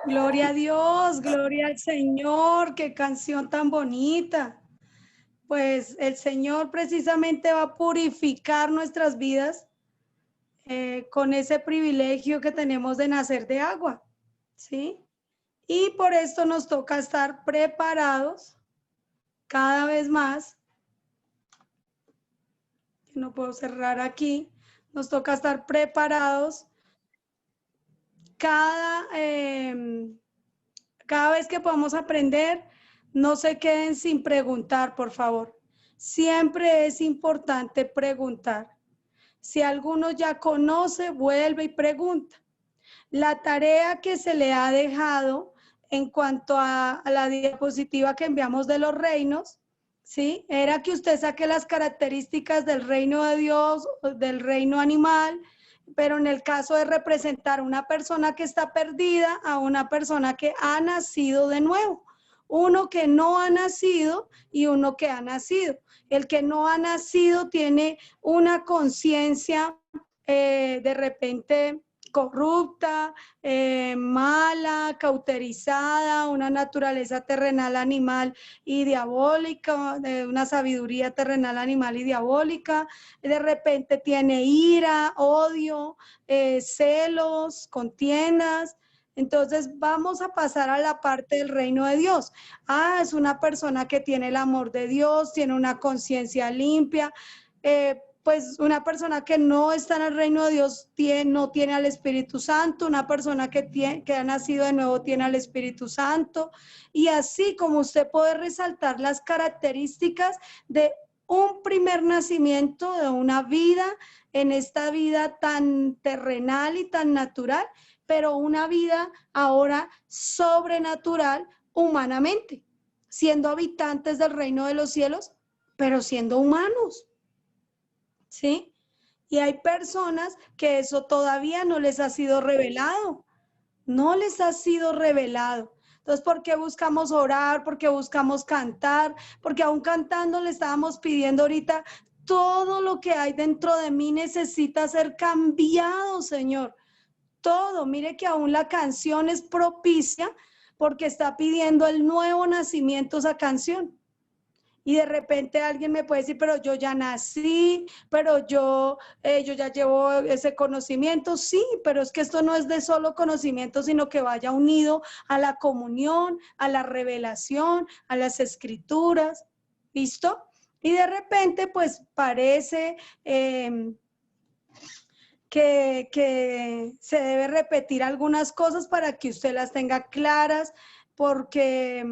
Gloria a Dios, gloria al Señor, qué canción tan bonita. Pues el Señor precisamente va a purificar nuestras vidas con ese privilegio que tenemos de nacer de agua, ¿sí? Y por esto nos toca estar preparados cada vez más. No puedo cerrar aquí. Nos toca estar preparados cada, cada vez que podamos aprender. No se queden sin preguntar, por favor. Siempre es importante preguntar. Si alguno ya conoce, vuelve y pregunta. La tarea que se le ha dejado en cuanto a la diapositiva que enviamos de los reinos, ¿sí? Era que usted saque las características del reino de Dios, del reino animal, pero en el caso de representar una persona que está perdida a una persona que ha nacido de nuevo. Uno que no ha nacido y uno que ha nacido. El que no ha nacido tiene una conciencia de repente corrupta, mala, cauterizada, una naturaleza terrenal, animal y diabólica, una sabiduría terrenal, animal y diabólica. De repente tiene ira, odio, celos, contiendas. Entonces vamos a pasar a la parte del reino de Dios. Ah, es una persona que tiene el amor de Dios, tiene una conciencia limpia. Pues una persona que no está en el reino de Dios no tiene al Espíritu Santo, una persona que ha nacido de nuevo tiene al Espíritu Santo, y así como usted puede resaltar las características de un primer nacimiento, de una vida, en esta vida tan terrenal y tan natural, pero una vida ahora sobrenatural humanamente, siendo habitantes del reino de los cielos, pero siendo humanos. ¿Sí? Y hay personas que eso todavía no les ha sido revelado, no les ha sido revelado. Entonces, ¿por qué buscamos orar? ¿Por qué buscamos cantar? Porque aún cantando le estábamos pidiendo ahorita, todo lo que hay dentro de mí necesita ser cambiado, Señor. Todo, mire que aún la canción es propicia porque está pidiendo el nuevo nacimiento esa canción. Y de repente alguien me puede decir, pero yo ya nací, pero yo ya llevo ese conocimiento. Sí, pero es que esto no es de solo conocimiento, sino que vaya unido a la comunión, a la revelación, a las escrituras. ¿Listo? Y de repente, pues parece que se debe repetir algunas cosas para que usted las tenga claras, porque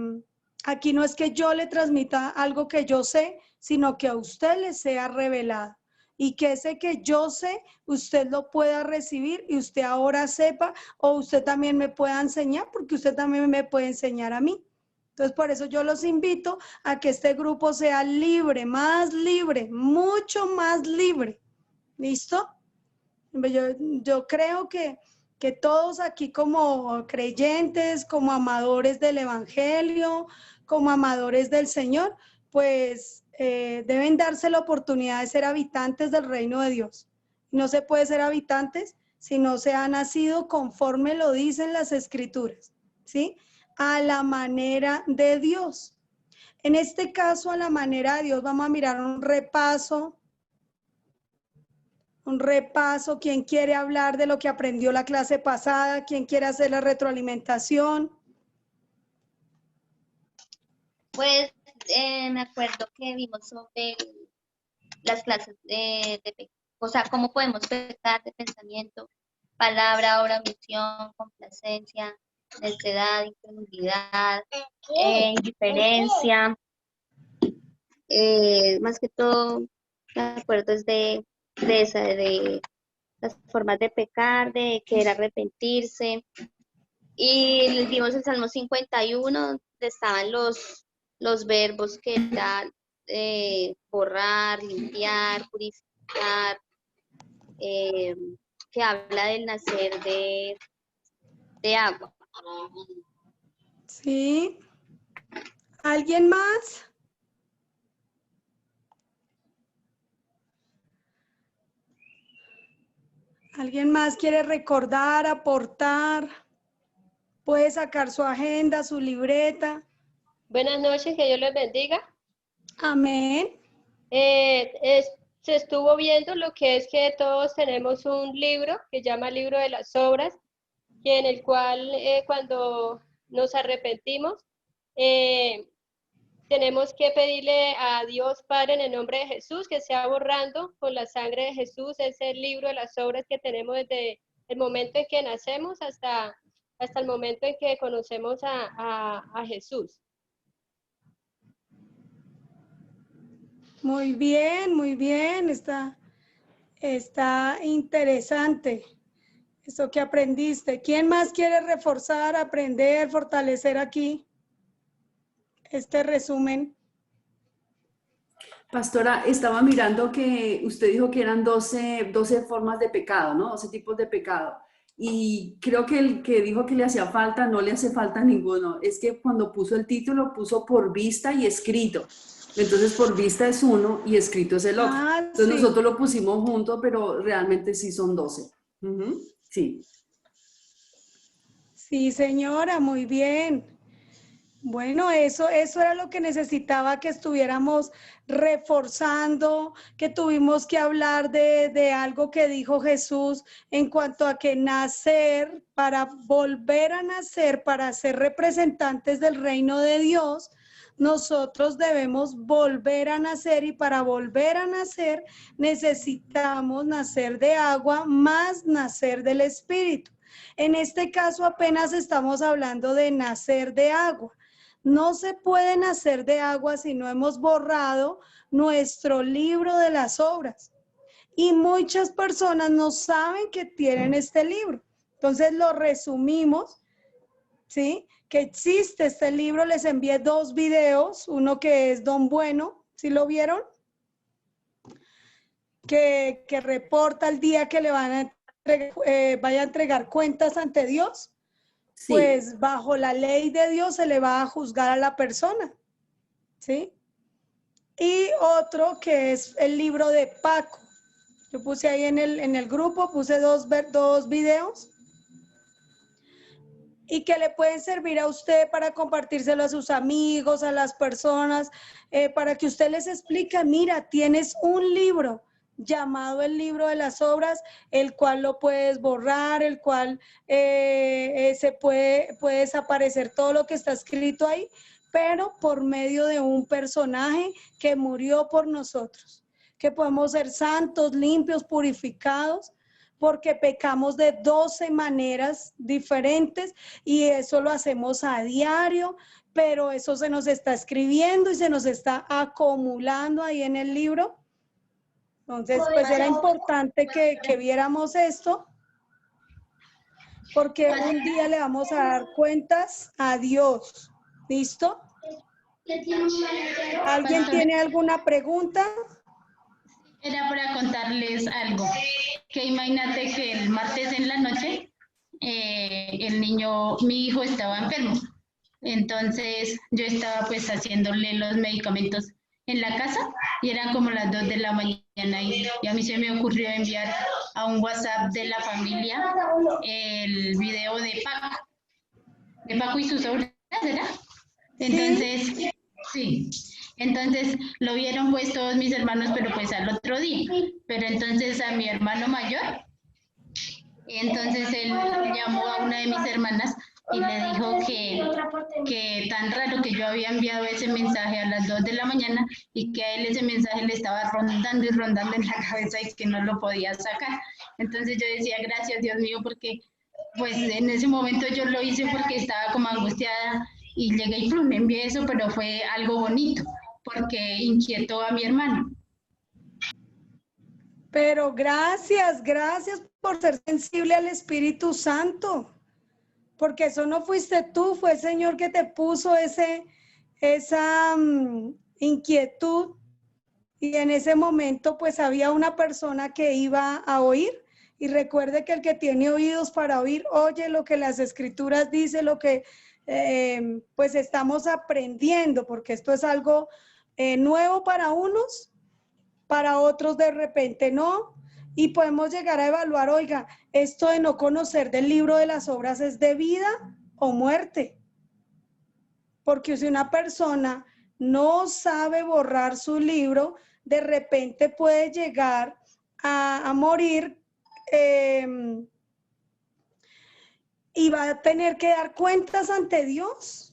aquí no es que yo le transmita algo que yo sé, sino que a usted le sea revelado. Y que ese que yo sé, usted lo pueda recibir y usted ahora sepa, o usted también me pueda enseñar, porque usted también me puede enseñar a mí. Entonces, por eso yo los invito a que este grupo sea libre, mucho más libre. ¿Listo? Yo creo que todos aquí como creyentes, como amadores del Evangelio, como amadores del Señor, pues deben darse la oportunidad de ser habitantes del reino de Dios. No se puede ser habitantes si no se ha nacido conforme lo dicen las Escrituras, ¿sí? A la manera de Dios. En este caso, a la manera de Dios, vamos a mirar un repaso, quién quiere hablar de lo que aprendió la clase pasada, quién quiere hacer la retroalimentación. Pues me acuerdo que vimos sobre las clases o sea, cómo podemos pecar de pensamiento, palabra, obra, omisión, complacencia, necedad, incredulidad, indiferencia. Más que todo, me acuerdo es de las formas de pecar, de querer arrepentirse. Y vimos el Salmo 51, donde estaban los verbos que eran borrar, limpiar, purificar, que habla del nacer de agua. ¿Sí? ¿Alguien más? ¿Alguien más quiere recordar, aportar? Puede sacar su agenda, su libreta. Buenas noches, que Dios les bendiga. Amén. Se estuvo viendo lo que es que todos tenemos un libro que llama Libro de las Obras, que en el cual cuando nos arrepentimos, tenemos que pedirle a Dios Padre en el nombre de Jesús que sea borrando con la sangre de Jesús ese libro de las obras que tenemos desde el momento en que nacemos hasta el momento en que conocemos a Jesús. Muy bien. Está interesante eso que aprendiste. ¿Quién más quiere reforzar, aprender, fortalecer aquí este resumen? Pastora, estaba mirando que usted dijo que eran 12 formas de pecado, ¿no? 12 tipos de pecado. Y creo que el que dijo que le hacía falta, no le hace falta ninguno. Es que cuando puso el título, puso por vista y escrito. Entonces, por vista es uno y escrito es el otro. Entonces, sí. nosotros lo pusimos juntos, pero realmente sí son 12. Sí. Sí, señora, muy bien. Bueno, eso era lo que necesitaba que estuviéramos reforzando, que tuvimos que hablar de algo que dijo Jesús en cuanto a que nacer, para volver a nacer, para ser representantes del reino de Dios, nosotros debemos volver a nacer y para volver a nacer necesitamos nacer de agua más nacer del Espíritu. En este caso apenas estamos hablando de nacer de agua. No se puede nacer de agua si no hemos borrado nuestro libro de las obras. Y muchas personas no saben que tienen este libro. Entonces lo resumimos, ¿sí? Que existe este libro. Les envié 2 videos, uno que es Don Bueno, ¿sí lo vieron? Que reporta el día que le van a vaya a entregar cuentas ante Dios. Sí. Pues bajo la ley de Dios se le va a juzgar a la persona, ¿sí? Y otro que es el libro de Paco. Yo puse ahí en el grupo, puse 2 videos y que le pueden servir a usted para compartírselo a sus amigos, a las personas, para que usted les explique, mira, tienes un libro llamado el libro de las obras, el cual lo puedes borrar, el cual se puede desaparecer todo lo que está escrito ahí, pero por medio de un personaje que murió por nosotros, que podemos ser santos, limpios, purificados, porque pecamos de 12 maneras diferentes y eso lo hacemos a diario, pero eso se nos está escribiendo y se nos está acumulando ahí en el libro. Entonces, pues era importante que viéramos esto, porque un día le vamos a dar cuentas a Dios. ¿Listo? ¿Alguien tiene alguna pregunta? Era para contarles algo, que imagínate que el martes en la noche, mi hijo estaba enfermo, entonces yo estaba pues haciéndole los medicamentos en la casa y eran como las 2 de la mañana y a mí se me ocurrió enviar a un WhatsApp de la familia el video de Paco y sus sobrinas, ¿verdad? Entonces, sí. Entonces lo vieron pues todos mis hermanos, pero pues al otro día. Pero entonces a mi hermano mayor, y entonces él llamó a una de mis hermanas y le dijo que tan raro que yo había enviado ese mensaje a las 2 de la mañana y que a él ese mensaje le estaba rondando y rondando en la cabeza y que no lo podía sacar. Entonces yo decía, gracias Dios mío, porque pues en ese momento yo lo hice porque estaba como angustiada y llegué y me envié eso, pero fue algo bonito porque inquietó a mi hermano. Pero gracias por ser sensible al Espíritu Santo, porque eso no fuiste tú, fue el Señor que te puso esa inquietud y en ese momento pues había una persona que iba a oír y recuerde que el que tiene oídos para oír, oye lo que las Escrituras dicen, lo que pues estamos aprendiendo, porque esto es algo nuevo para unos, para otros de repente no, y podemos llegar a evaluar, oiga, esto de no conocer del libro de las obras es de vida o muerte. Porque si una persona no sabe borrar su libro, de repente puede llegar a morir y va a tener que dar cuentas ante Dios.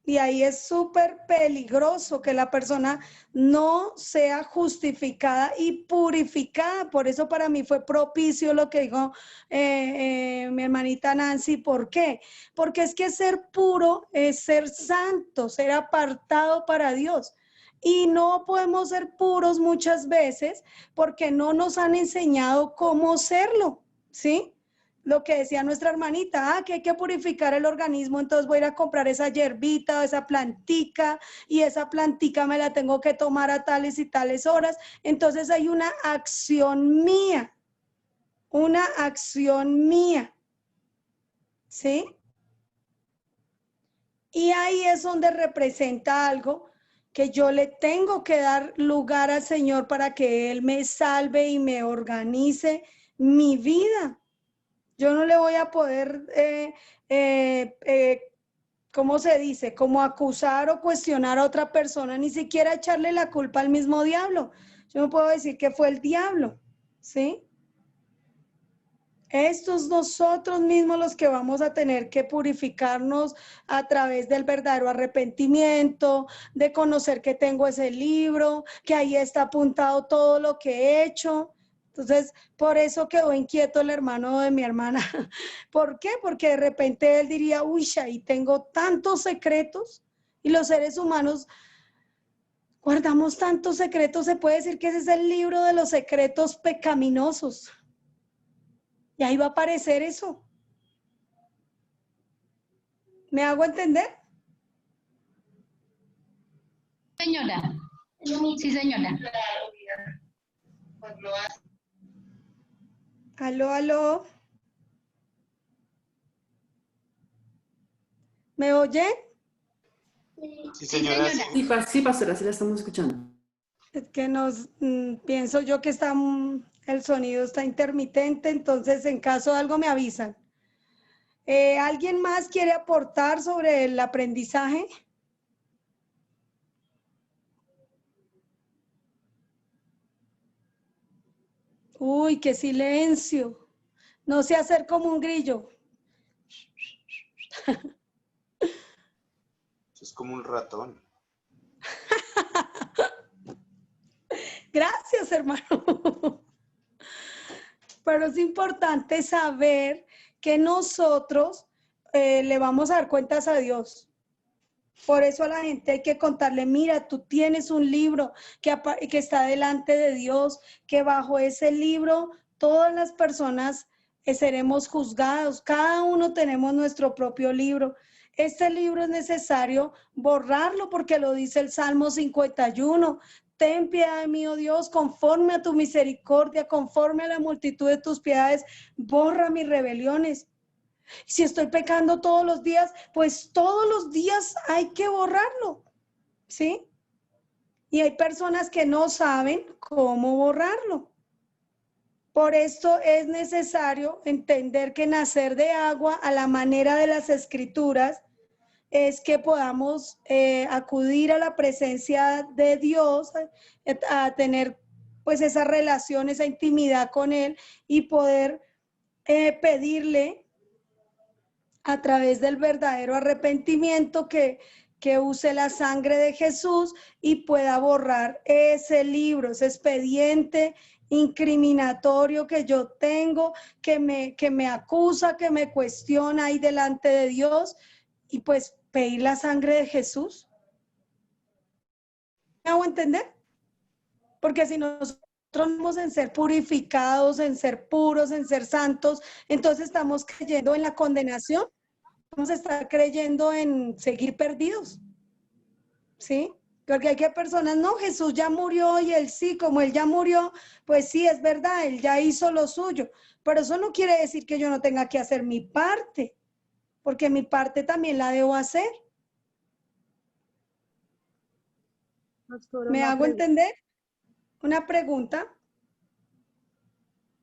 Y ahí es súper peligroso que la persona no sea justificada y purificada. Por eso para mí fue propicio lo que dijo mi hermanita Nancy. ¿Por qué? Porque es que ser puro es ser santo, ser apartado para Dios. Y no podemos ser puros muchas veces porque no nos han enseñado cómo serlo, ¿sí? Lo que decía nuestra hermanita, que hay que purificar el organismo, entonces voy a ir a comprar esa hierbita o esa plantica y esa plantica me la tengo que tomar a tales y tales horas. Entonces hay una acción mía, ¿sí? Y ahí es donde representa algo que yo le tengo que dar lugar al Señor para que Él me salve y me organice mi vida. Yo no le voy a poder, ¿cómo se dice? Como acusar o cuestionar a otra persona, ni siquiera echarle la culpa al mismo diablo. Yo no puedo decir que fue el diablo, ¿sí? Estos nosotros mismos los que vamos a tener que purificarnos a través del verdadero arrepentimiento, de conocer que tengo ese libro, que ahí está apuntado todo lo que he hecho. Entonces, por eso quedó inquieto el hermano de mi hermana. ¿Por qué? Porque de repente él diría, uy, ahí tengo tantos secretos y los seres humanos guardamos tantos secretos. Se puede decir que ese es el libro de los secretos pecaminosos. Y ahí va a aparecer eso. ¿Me hago entender? Señora. Sí, señora. Aló, aló. ¿Me oye? Sí, señora. Sí, pastora, sí la estamos escuchando. Es que pienso yo que está, el sonido está intermitente, entonces en caso de algo me avisan. ¿Alguien más quiere aportar sobre el aprendizaje? Uy, qué silencio. No sé hacer como un grillo. Es como un ratón. Gracias, hermano. Pero es importante saber que nosotros le vamos a dar cuentas a Dios. Por eso a la gente hay que contarle, mira, tú tienes un libro que está delante de Dios, que bajo ese libro todas las personas seremos juzgados, cada uno tenemos nuestro propio libro. Este libro es necesario borrarlo porque lo dice el Salmo 51. Ten piedad de mí, oh Dios, conforme a tu misericordia, conforme a la multitud de tus piedades, borra mis rebeliones. Si estoy pecando todos los días, pues todos los días hay que borrarlo, ¿sí? Y hay personas que no saben cómo borrarlo. Por esto es necesario entender que nacer de agua a la manera de las Escrituras es que podamos acudir a la presencia de Dios, a tener pues esa relación, esa intimidad con Él y poder pedirle a través del verdadero arrepentimiento que use la sangre de Jesús y pueda borrar ese libro, ese expediente incriminatorio que yo tengo, que me acusa, que me cuestiona ahí delante de Dios y pues pedir la sangre de Jesús. ¿Me hago entender? Porque si nosotros vamos en ser purificados, en ser puros, en ser santos, entonces estamos creyendo en la condenación. Vamos a estar creyendo en seguir perdidos, ¿sí? Porque hay que personas, no, Jesús ya murió y él sí, como él ya murió, pues sí, es verdad, él ya hizo lo suyo, pero eso no quiere decir que yo no tenga que hacer mi parte, porque mi parte también la debo hacer. Pastora, ¿Me una hago pregunta. entender? Una pregunta.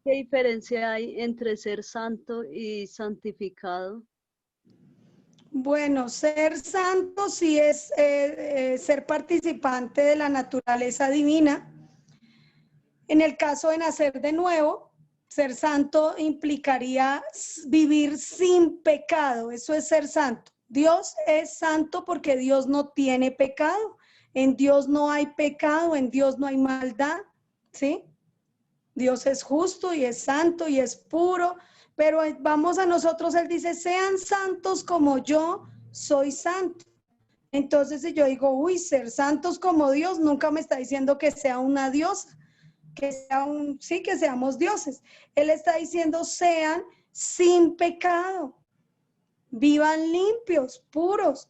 ¿Qué diferencia hay entre ser santo y santificado? Bueno, ser santo sí es ser participante de la naturaleza divina. En el caso de nacer de nuevo, ser santo implicaría vivir sin pecado. Eso es ser santo. Dios es santo porque Dios no tiene pecado. En Dios no hay pecado, en Dios no hay maldad, ¿sí? Dios es justo y es santo y es puro, pero vamos a nosotros, Él dice, sean santos como yo soy santo. Entonces, si yo digo, uy, ser santos como Dios, nunca me está diciendo que sea una diosa, que sea sí, que seamos dioses. Él está diciendo, sean sin pecado, vivan limpios, puros,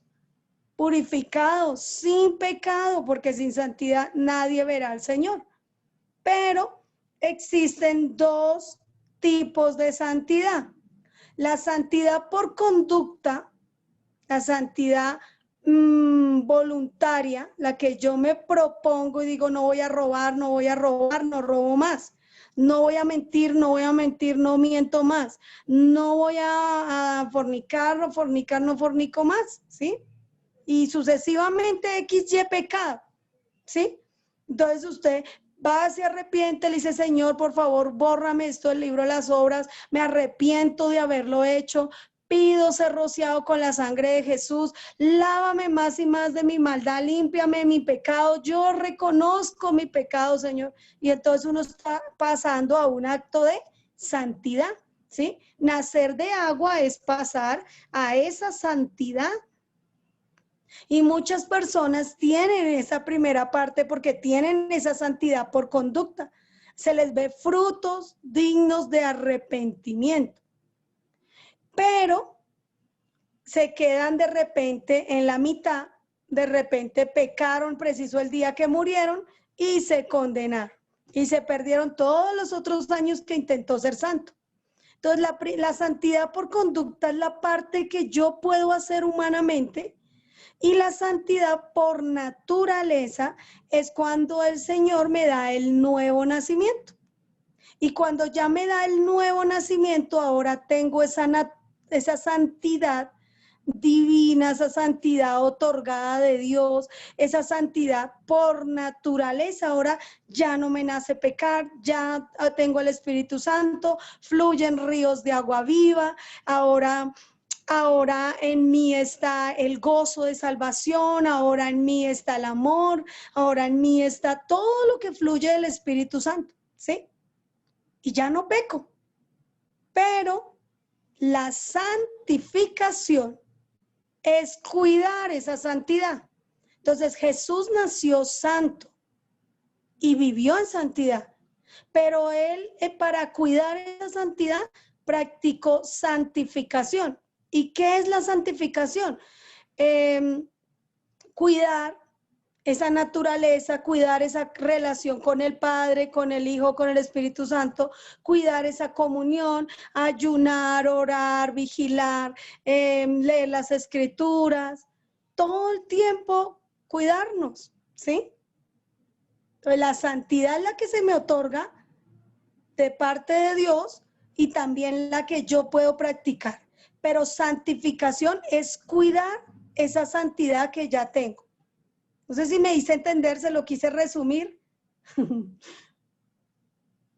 purificados, sin pecado, porque sin santidad nadie verá al Señor. Pero existen dos tipos de santidad. La santidad por conducta, la santidad voluntaria, la que yo me propongo y digo, no voy a robar, no voy a robar, no robo más. No voy a mentir, no voy a mentir, no miento más. No voy a fornicar, no fornicar, no fornico más, ¿sí? Y sucesivamente XY pecado, ¿sí? Entonces usted va, se arrepiente, le dice, Señor, por favor, bórrame esto del libro de las obras, me arrepiento de haberlo hecho, pido ser rociado con la sangre de Jesús, lávame más y más de mi maldad, límpiame de mi pecado, yo reconozco mi pecado, Señor. Y entonces uno está pasando a un acto de santidad, ¿sí? Nacer de agua es pasar a esa santidad. Y muchas personas tienen esa primera parte porque tienen esa santidad por conducta. Se les ve frutos dignos de arrepentimiento. Pero se quedan de repente en la mitad, de repente pecaron preciso el día que murieron y se condenaron. Y se perdieron todos los otros años que intentó ser santo. Entonces la santidad por conducta es la parte que yo puedo hacer humanamente. Y la santidad por naturaleza es cuando el Señor me da el nuevo nacimiento. Y cuando ya me da el nuevo nacimiento, ahora tengo esa santidad divina, esa santidad otorgada de Dios, esa santidad por naturaleza. Ahora ya no me nace pecar, ya tengo el Espíritu Santo, fluyen ríos de agua viva, Ahora en mí está el gozo de salvación, ahora en mí está el amor, ahora en mí está todo lo que fluye del Espíritu Santo, ¿sí? Y ya no peco. Pero la santificación es cuidar esa santidad. Entonces Jesús nació santo y vivió en santidad, pero Él para cuidar esa santidad practicó santificación. ¿Y qué es la santificación? Cuidar esa naturaleza, cuidar esa relación con el Padre, con el Hijo, con el Espíritu Santo, cuidar esa comunión, ayunar, orar, vigilar, leer las Escrituras, todo el tiempo cuidarnos, ¿sí? Entonces la santidad es la que se me otorga de parte de Dios y también la que yo puedo practicar. Pero santificación es cuidar esa santidad que ya tengo. No sé si me hice entender, se lo quise resumir.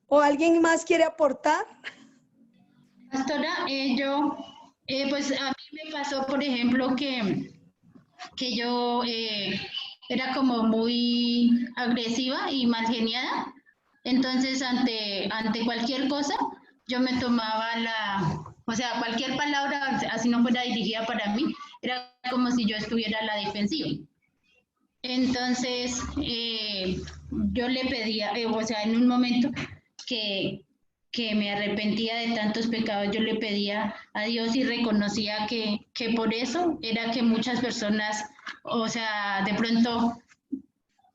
¿O alguien más quiere aportar? Pastora, pues a mí me pasó, por ejemplo, que yo era como muy agresiva y mal geniada. Entonces, ante cualquier cosa, yo me tomaba cualquier palabra, así no fuera dirigida para mí, era como si yo estuviera a la defensiva. Entonces, yo le pedía, en un momento que me arrepentía de tantos pecados, yo le pedía a Dios y reconocía que por eso era que muchas personas, de pronto,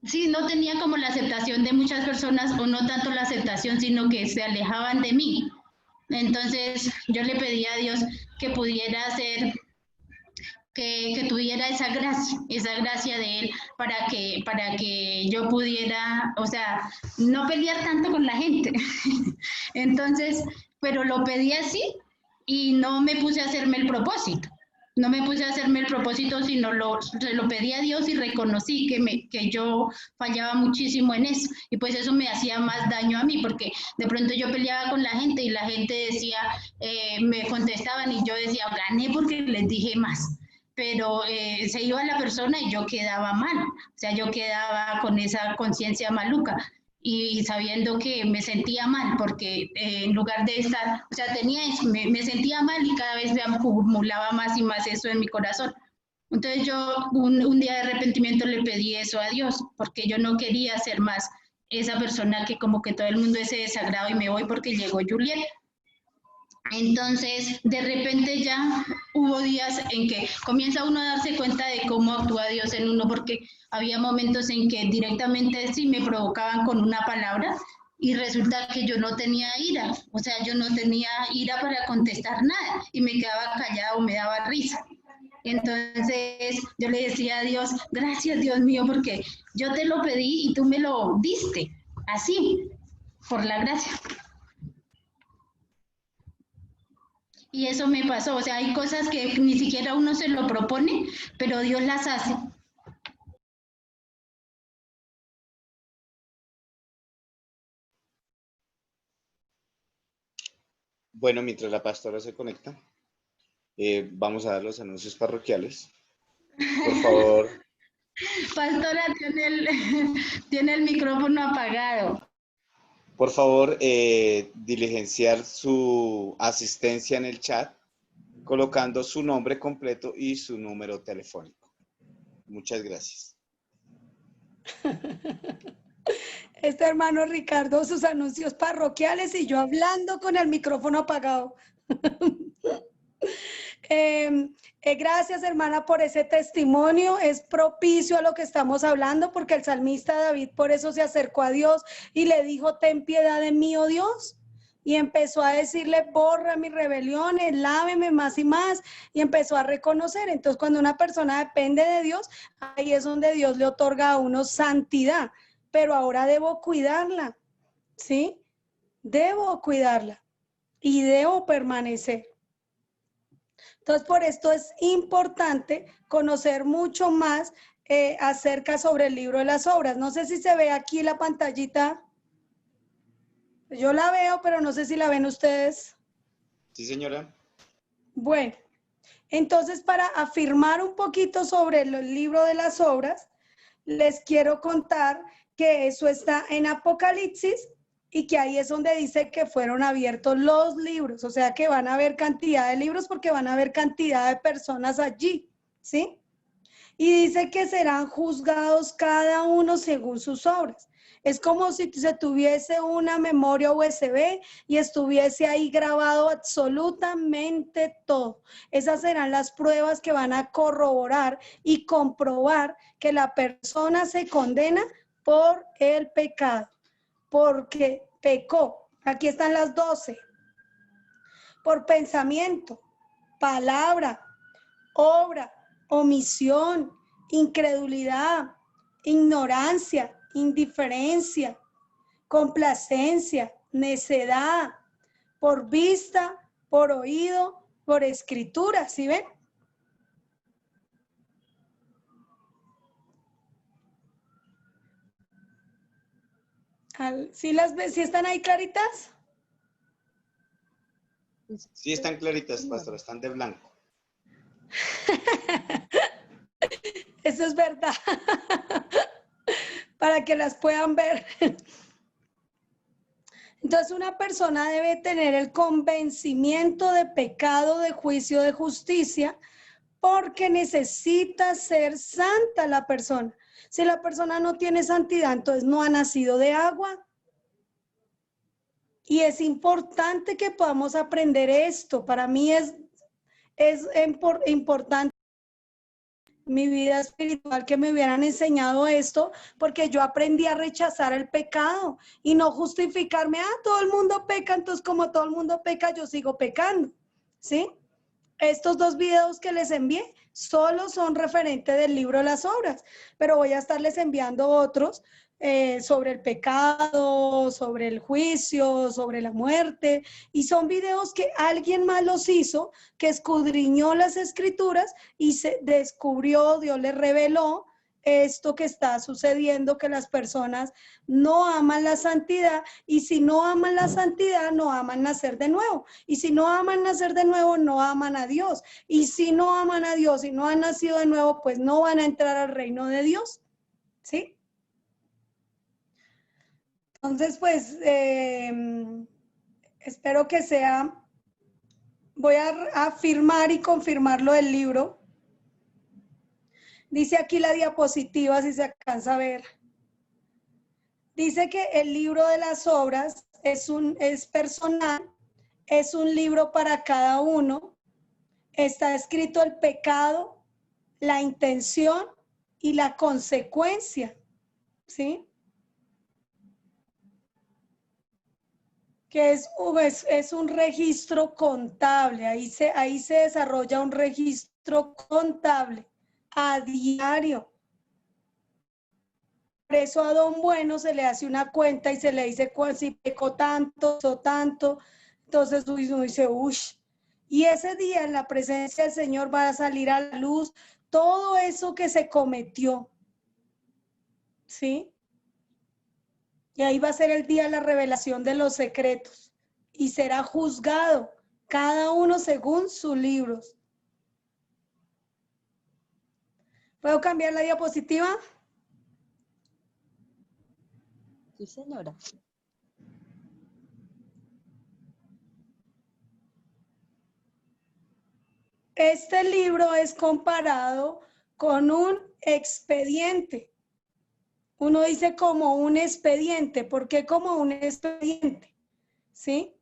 sí, no tenía como la aceptación de muchas personas, o no tanto la aceptación, sino que se alejaban de mí. Entonces yo le pedía a Dios que pudiera hacer, que tuviera esa gracia de Él para que yo pudiera, no pelear tanto con la gente. Entonces, pero lo pedí así y no me puse a hacerme el propósito. no me puse a hacerme el propósito, sino se lo pedí a Dios y reconocí que yo fallaba muchísimo en eso. Y pues eso me hacía más daño a mí, porque de pronto yo peleaba con la gente y la gente decía, me contestaban y yo decía, gané porque les dije más. Pero se iba la persona y yo quedaba mal, o sea, yo quedaba con esa conciencia maluca y sabiendo que me sentía mal porque en lugar de estar, o sea, tenía eso, me sentía mal y cada vez me acumulaba más y más eso en mi corazón. Entonces yo un día de arrepentimiento le pedí eso a Dios porque yo no quería ser más esa persona que como que todo el mundo ese desagrado y me voy porque llegó Juliet. Entonces, de repente ya hubo días en que comienza uno a darse cuenta de cómo actúa Dios en uno, porque había momentos en que directamente sí me provocaban con una palabra y resulta que yo no tenía ira, o sea, yo no tenía ira para contestar nada y me quedaba callada o me daba risa. Entonces yo le decía a Dios, gracias Dios mío, porque yo te lo pedí y tú me lo diste, así, por la gracia. Y eso me pasó, o sea, hay cosas que ni siquiera uno se lo propone, pero Dios las hace. Bueno, mientras la pastora se conecta, vamos a dar los anuncios parroquiales. Por favor, Pastora, tiene el micrófono apagado. por favor, diligenciar su asistencia en el chat, colocando su nombre completo y su número telefónico. Muchas gracias. Este hermano Ricardo, sus anuncios parroquiales y yo hablando con el micrófono apagado. Gracias, hermana, por ese testimonio. Es propicio a lo que estamos hablando, porque el salmista David por eso se acercó a Dios y le dijo, ten piedad de mí, oh Dios. Y empezó a decirle, borra mis rebeliones, láveme más y más. Y empezó a reconocer. Entonces, cuando una persona depende de Dios, ahí es donde Dios le otorga a uno santidad. Pero ahora debo cuidarla, ¿sí? Debo cuidarla y debo permanecer. Entonces, por esto es importante conocer mucho más acerca sobre el libro de las obras. No sé si se ve aquí la pantallita. Yo la veo, pero no sé si la ven ustedes. Sí, señora. Bueno, entonces para afirmar un poquito sobre el libro de las obras, les quiero contar que eso está en Apocalipsis y que ahí es donde dice que fueron abiertos los libros, o sea que van a haber cantidad de libros porque van a haber cantidad de personas allí, ¿sí? Y dice que serán juzgados cada uno según sus obras. Es como si se tuviese una memoria USB y estuviese ahí grabado absolutamente todo. Esas serán las pruebas que van a corroborar y comprobar que la persona se condena por el pecado, porque pecó. Aquí están las 12. Por pensamiento, palabra, obra, omisión, incredulidad, ignorancia, indiferencia, complacencia, necedad, por vista, por oído, por escritura, ¿sí ven? ¿Sí las ven? ¿Sí están ahí claritas? Sí, están claritas, pastora, están de blanco. Eso es verdad. Para que las puedan ver. Entonces, una persona debe tener el convencimiento de pecado, de juicio, de justicia, porque necesita ser santa la persona. Si la persona no tiene santidad, entonces no ha nacido de agua. Y es importante que podamos aprender esto. Para mí es importante mi vida espiritual que me hubieran enseñado esto, porque yo aprendí a rechazar el pecado y no justificarme, todo el mundo peca, entonces como todo el mundo peca, yo sigo pecando, ¿sí? Estos 2 videos que les envié solo son referentes del libro Las Obras, pero voy a estarles enviando otros sobre el pecado, sobre el juicio, sobre la muerte, y son videos que alguien más los hizo, que escudriñó las escrituras y se descubrió, Dios les reveló esto que está sucediendo, que las personas no aman la santidad, y si no aman la santidad, no aman nacer de nuevo, y si no aman nacer de nuevo, no aman a Dios, y si no aman a Dios y no han nacido de nuevo, pues no van a entrar al reino de Dios, ¿sí? Entonces, pues, espero que sea, voy a afirmar y confirmar lo del libro. Dice aquí la diapositiva, si se alcanza a ver. Dice que el libro de las obras es personal, es un libro para cada uno. Está escrito el pecado, la intención y la consecuencia, ¿sí? Que es un registro contable, ahí se desarrolla un registro contable a diario. Por eso a don bueno se le hace una cuenta y se le dice si pecó tanto, hizo tanto. Entonces uno dice, uy. Y ese día en la presencia del Señor va a salir a la luz todo eso que se cometió. ¿Sí? Y ahí va a ser el día de la revelación de los secretos. Y será juzgado cada uno según sus libros. ¿Puedo cambiar la diapositiva? Sí, señora. Este libro es comparado con un expediente. Uno dice como un expediente. ¿Por qué como un expediente? ¿Sí?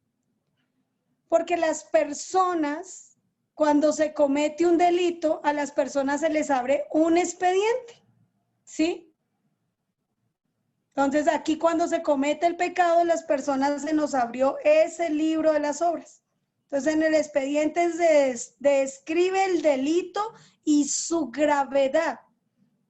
Porque las personas, cuando se comete un delito, a las personas se les abre un expediente. ¿Sí? Entonces aquí cuando se comete el pecado, las personas se nos abrió ese libro de las obras. Entonces en el expediente se describe el delito y su gravedad.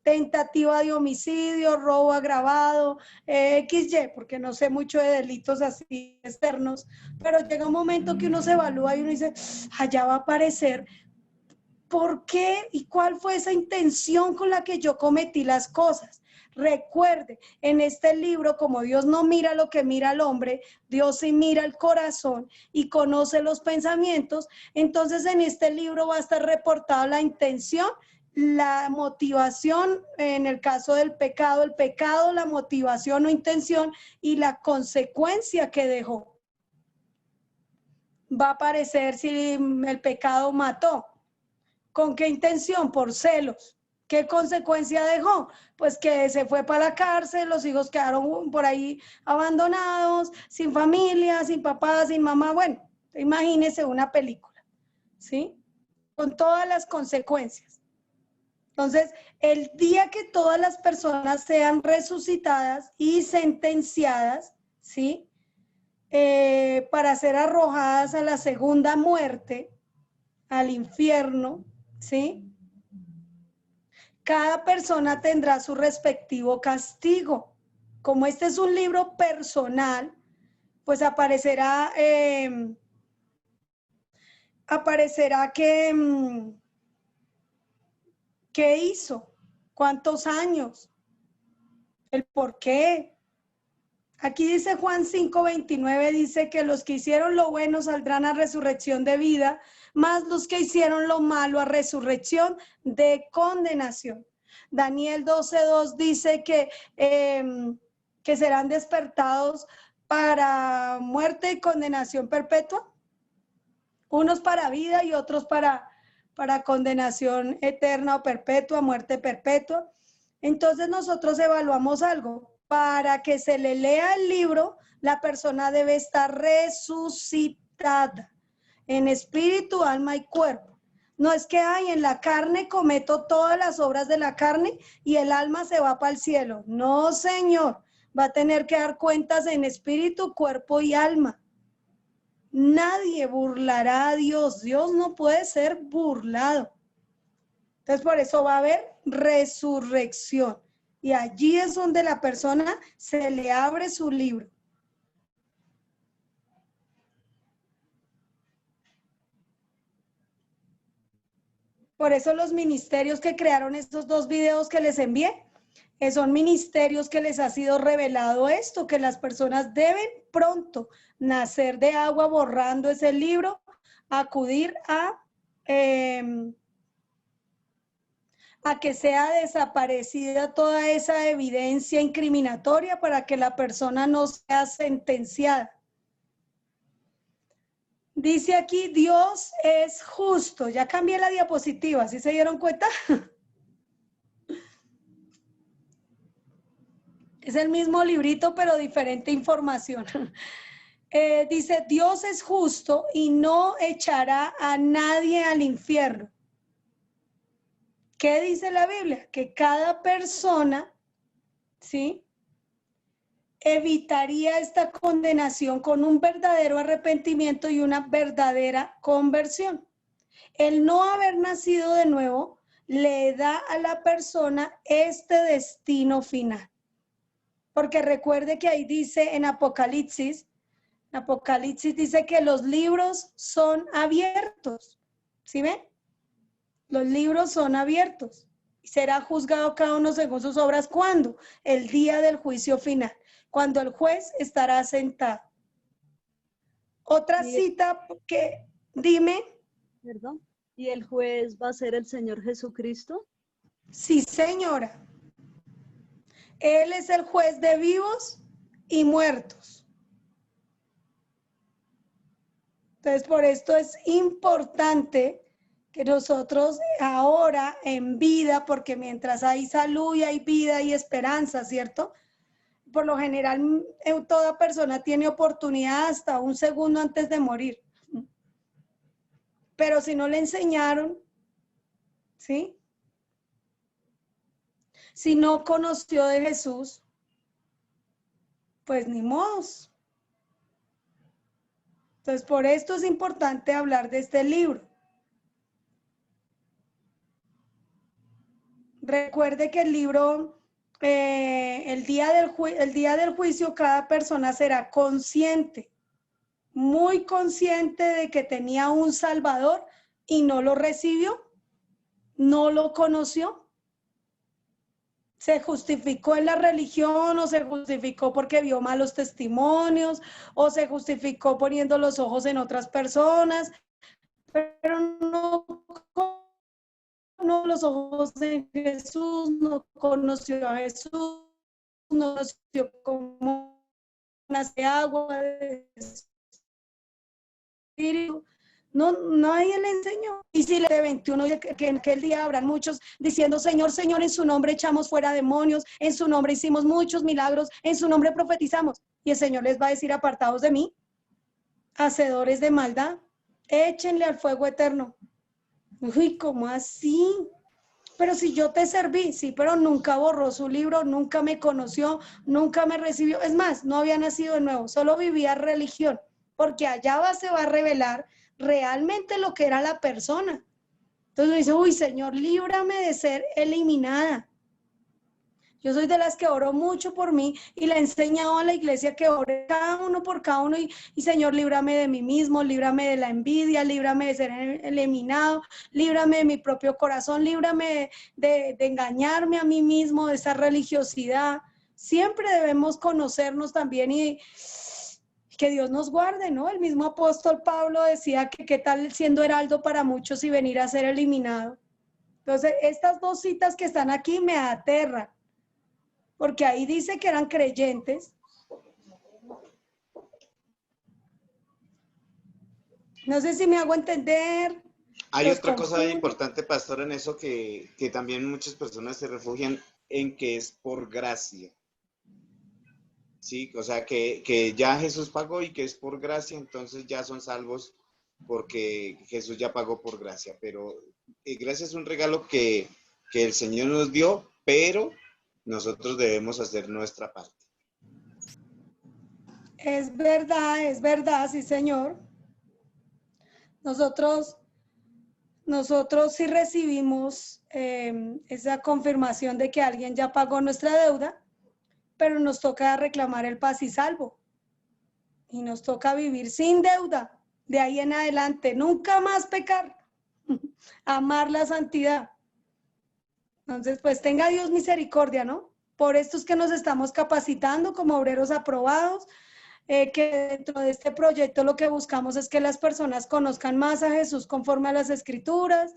Tentativa de homicidio, robo agravado, XY, porque no sé mucho de delitos así externos, pero llega un momento que uno se evalúa y uno dice, allá va a aparecer, ¿por qué y cuál fue esa intención con la que yo cometí las cosas? Recuerde, en este libro, como Dios no mira lo que mira el hombre, Dios sí mira el corazón y conoce los pensamientos, entonces en este libro va a estar reportada la intención, la motivación, en el caso del pecado, la motivación o intención y la consecuencia que dejó. Va a aparecer si el pecado mató. ¿Con qué intención? Por celos. ¿Qué consecuencia dejó? Pues que se fue para la cárcel, los hijos quedaron por ahí abandonados, sin familia, sin papá, sin mamá. Bueno, imagínese una película, ¿sí? Con todas las consecuencias. Entonces, el día que todas las personas sean resucitadas y sentenciadas, ¿sí? Para ser arrojadas a la segunda muerte, al infierno, ¿sí? Cada persona tendrá su respectivo castigo. Como este es un libro personal, pues aparecerá que ¿qué hizo? ¿Cuántos años? ¿El por qué? Aquí dice Juan 5:29, dice que los que hicieron lo bueno saldrán a resurrección de vida, más los que hicieron lo malo a resurrección de condenación. Daniel 12:2 dice que serán despertados para muerte y condenación perpetua, unos para vida y otros para condenación eterna o perpetua, muerte perpetua. Entonces nosotros evaluamos algo. Para que se le lea el libro, la persona debe estar resucitada en espíritu, alma y cuerpo. No es que en la carne cometo todas las obras de la carne y el alma se va para el cielo. No, señor. Va a tener que dar cuentas en espíritu, cuerpo y alma. Nadie burlará a Dios. Dios no puede ser burlado. Entonces, por eso va a haber resurrección. Y allí es donde la persona se le abre su libro. Por eso los ministerios que crearon estos 2 videos que les envié, son ministerios que les ha sido revelado esto, que las personas deben pronto nacer de agua borrando ese libro, acudir a que sea desaparecida toda esa evidencia incriminatoria para que la persona no sea sentenciada. Dice aquí, Dios es justo. Ya cambié la diapositiva, ¿sí se dieron cuenta? Es el mismo librito, pero diferente información. Dice, Dios es justo y no echará a nadie al infierno. ¿Qué dice la Biblia? Que cada persona, ¿sí?, evitaría esta condenación con un verdadero arrepentimiento y una verdadera conversión. El no haber nacido de nuevo le da a la persona este destino final. Porque recuerde que ahí dice en Apocalipsis dice que los libros son abiertos. ¿Sí ven? Los libros son abiertos. Y será juzgado cada uno según sus obras. ¿Cuándo? El día del juicio final. Cuando el juez estará sentado. Otra cita que, dime. Perdón. ¿Y el juez va a ser el Señor Jesucristo? Sí, señora. Él es el juez de vivos y muertos. Entonces, por esto es importante que nosotros ahora en vida, porque mientras hay salud y hay vida y esperanza, ¿cierto? Por lo general, toda persona tiene oportunidad hasta un segundo antes de morir. Pero si no le enseñaron, ¿sí?, si no conoció de Jesús, pues ni modos. Entonces, por esto es importante hablar de este libro. Recuerde que el libro, el día del juicio, cada persona será consciente, muy consciente de que tenía un Salvador y no lo recibió, no lo conoció. Se justificó en la religión, o se justificó porque vio malos testimonios, o se justificó poniendo los ojos en otras personas, pero no los ojos en Jesús, no conoció a Jesús, no conoció cómo nace agua de espíritu. No, nadie le enseñó. Y si le de 21, que en aquel día habrán muchos diciendo, Señor, Señor, en su nombre echamos fuera demonios, en su nombre hicimos muchos milagros, en su nombre profetizamos. Y el Señor les va a decir, apartados de mí, hacedores de maldad, échenle al fuego eterno. Uy, ¿cómo así? Pero si yo te serví, sí, pero nunca borró su libro, nunca me conoció, nunca me recibió. Es más, no había nacido de nuevo, solo vivía religión, porque allá se va a revelar realmente lo que era la persona. Entonces dice, uy, Señor, líbrame de ser eliminada. Yo soy de las que oro mucho por mí y le he enseñado a la iglesia que ore cada uno por cada uno y Señor, líbrame de mí mismo, líbrame de la envidia, líbrame de ser eliminado, líbrame de mi propio corazón, líbrame de engañarme a mí mismo, de esa religiosidad. Siempre debemos conocernos también y que Dios nos guarde, ¿no? El mismo apóstol Pablo decía que qué tal siendo heraldo para muchos y venir a ser eliminado. Entonces, estas 2 citas que están aquí me aterran, porque ahí dice que eran creyentes. No sé si me hago entender. Hay otra cosa importante, pastor, en eso que también muchas personas se refugian en que es por gracia. Sí, o sea, que ya Jesús pagó y que es por gracia, entonces ya son salvos porque Jesús ya pagó por gracia. Pero gracia es un regalo que el Señor nos dio, pero nosotros debemos hacer nuestra parte. Es verdad, sí, Señor. Nosotros sí recibimos esa confirmación de que alguien ya pagó nuestra deuda, pero nos toca reclamar el paz y salvo. Y nos toca vivir sin deuda. De ahí en adelante, nunca más pecar. Amar la santidad. Entonces, pues tenga Dios misericordia, ¿no? Por esto es que nos estamos capacitando como obreros aprobados, que dentro de este proyecto lo que buscamos es que las personas conozcan más a Jesús conforme a las Escrituras,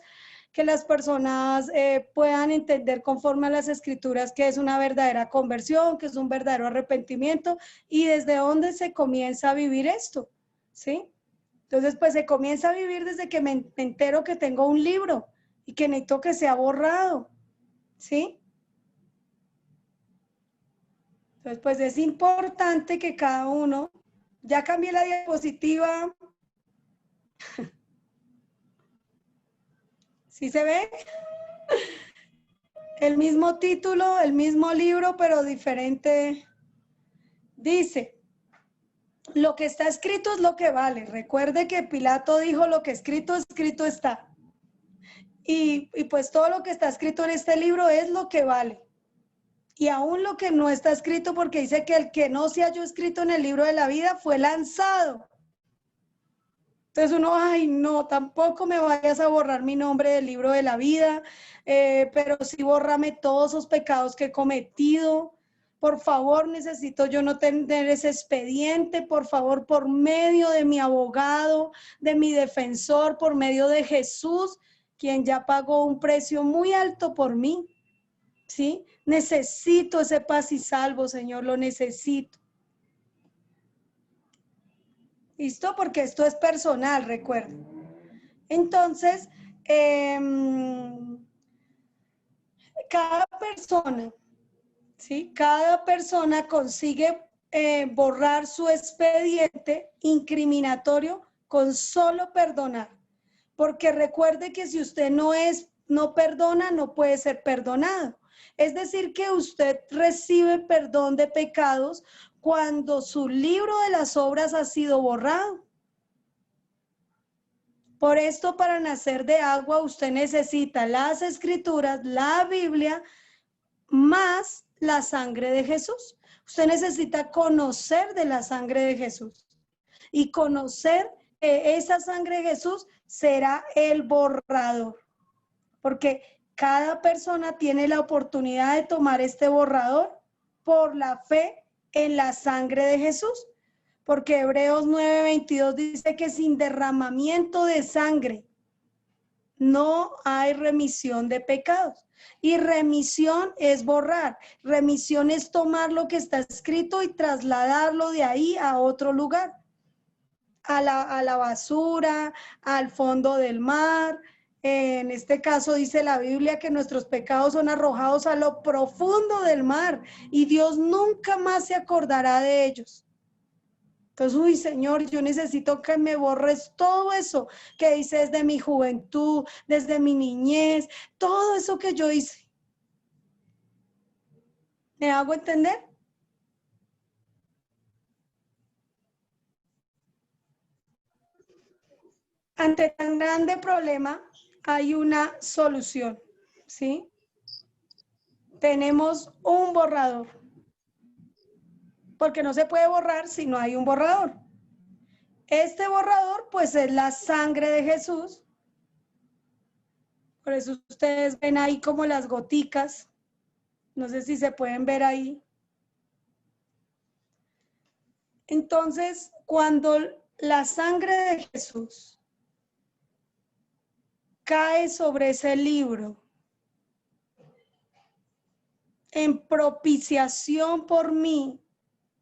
que las personas puedan entender conforme a las Escrituras que es una verdadera conversión, que es un verdadero arrepentimiento y desde dónde se comienza a vivir esto, ¿sí? Entonces, pues se comienza a vivir desde que me entero que tengo un libro y que necesito que sea borrado, ¿sí? Entonces, pues es importante que cada uno, ya cambié la diapositiva, ¿sí se ve? El mismo título, el mismo libro, pero diferente. Dice, lo que está escrito es lo que vale. Recuerde que Pilato dijo, lo que escrito está. Y pues todo lo que está escrito en este libro es lo que vale. Y aún lo que no está escrito, porque dice que el que no se halló escrito en el libro de la vida fue lanzado. Entonces uno, ay no, tampoco me vayas a borrar mi nombre del libro de la vida, pero sí bórrame todos esos pecados que he cometido. Por favor, necesito yo no tener ese expediente, por favor, por medio de mi abogado, de mi defensor, por medio de Jesús, quien ya pagó un precio muy alto por mí. ¿Sí? Necesito ese paz y salvo, Señor, lo necesito. ¿Listo? Porque esto es personal, recuerden. Entonces, cada persona, ¿sí? Cada persona consigue borrar su expediente incriminatorio con solo perdonar. Porque recuerde que si usted no perdona, no puede ser perdonado. Es decir, que usted recibe perdón de pecados cuando su libro de las obras ha sido borrado. Por esto, para nacer de agua, usted necesita las Escrituras, la Biblia, más la sangre de Jesús. Usted necesita conocer de la sangre de Jesús y conocer que esa sangre de Jesús será el borrador. Porque cada persona tiene la oportunidad de tomar este borrador por la fe en la sangre de Jesús. Porque Hebreos 9:22 dice que sin derramamiento de sangre no hay remisión de pecados. Y remisión es borrar. Remisión es tomar lo que está escrito y trasladarlo de ahí a otro lugar. A la basura, al fondo del mar. En este caso dice la Biblia que nuestros pecados son arrojados a lo profundo del mar y Dios nunca más se acordará de ellos. Entonces, uy, Señor, yo necesito que me borres todo eso que hice desde mi juventud, desde mi niñez, todo eso que yo hice. ¿Me hago entender? Ante tan grande problema, hay una solución, ¿sí? Tenemos un borrador, porque no se puede borrar si no hay un borrador. Este borrador, pues, es la sangre de Jesús. Por eso ustedes ven ahí como las goticas. No sé si se pueden ver ahí. Entonces, cuando la sangre de Jesús cae sobre ese libro en propiciación por mí,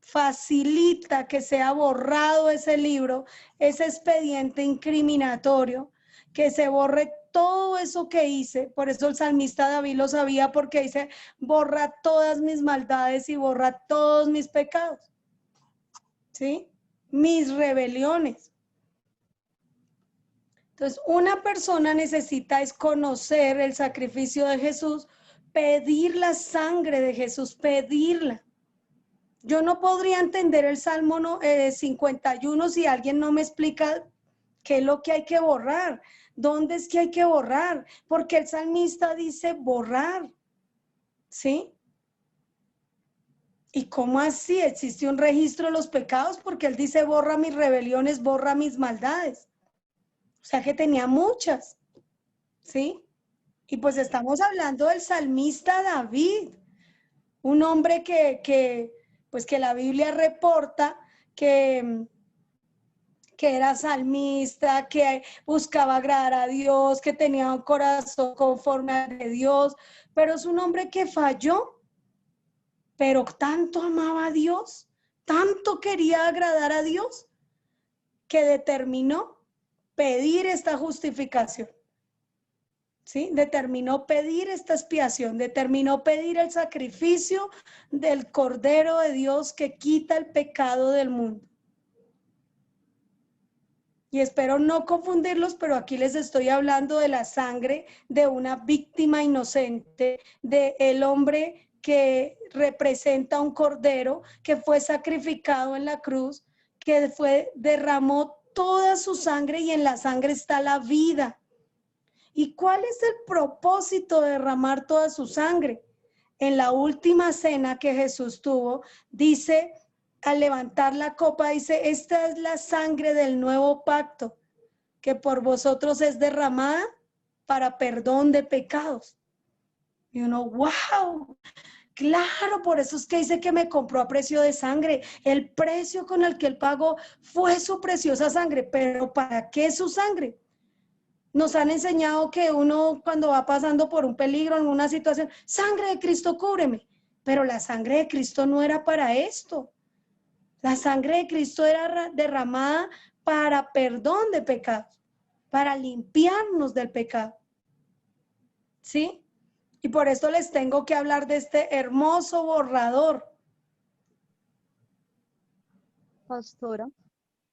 facilita que sea borrado ese libro, ese expediente incriminatorio, que se borre todo eso que hice. Por eso el salmista David lo sabía, porque dice, borra todas mis maldades y borra todos mis pecados, ¿sí? Mis rebeliones. Entonces, una persona necesita es conocer el sacrificio de Jesús, pedir la sangre de Jesús, pedirla. Yo no podría entender el Salmo 51 si alguien no me explica ¿Qué es lo que hay que borrar? ¿Dónde es que hay que borrar? Porque el salmista dice borrar, ¿sí? ¿Y cómo así? ¿Existe un registro de los pecados? Porque él dice borra mis rebeliones, borra mis maldades. O sea que tenía muchas, ¿sí? Y pues estamos hablando del salmista David, un hombre pues que la Biblia reporta que era salmista, que buscaba agradar a Dios, que tenía un corazón conforme al de Dios, pero es un hombre que falló, pero tanto amaba a Dios, tanto quería agradar a Dios, que determinó pedir esta justificación. ¿Sí? Determinó pedir esta expiación, determinó pedir el sacrificio del Cordero de Dios que quita el pecado del mundo. Y espero no confundirlos, pero aquí les estoy hablando de la sangre de una víctima inocente, de el hombre que representa un cordero que fue sacrificado en la cruz, que derramó toda su sangre y en la sangre está la vida. ¿Y cuál es el propósito de derramar toda su sangre? En la última cena que Jesús tuvo, dice, al levantar la copa, dice, esta es la sangre del nuevo pacto, que por vosotros es derramada para perdón de pecados. Y uno, wow, claro, por eso es que dice que me compró a precio de sangre. El precio con el que él pagó fue su preciosa sangre, pero ¿para qué su sangre? Nos han enseñado que uno cuando va pasando por un peligro, en una situación, sangre de Cristo, cúbreme. Pero la sangre de Cristo no era para esto. La sangre de Cristo era derramada para perdón de pecados, para limpiarnos del pecado. ¿Sí? Y por esto les tengo que hablar de este hermoso borrador. Pastora,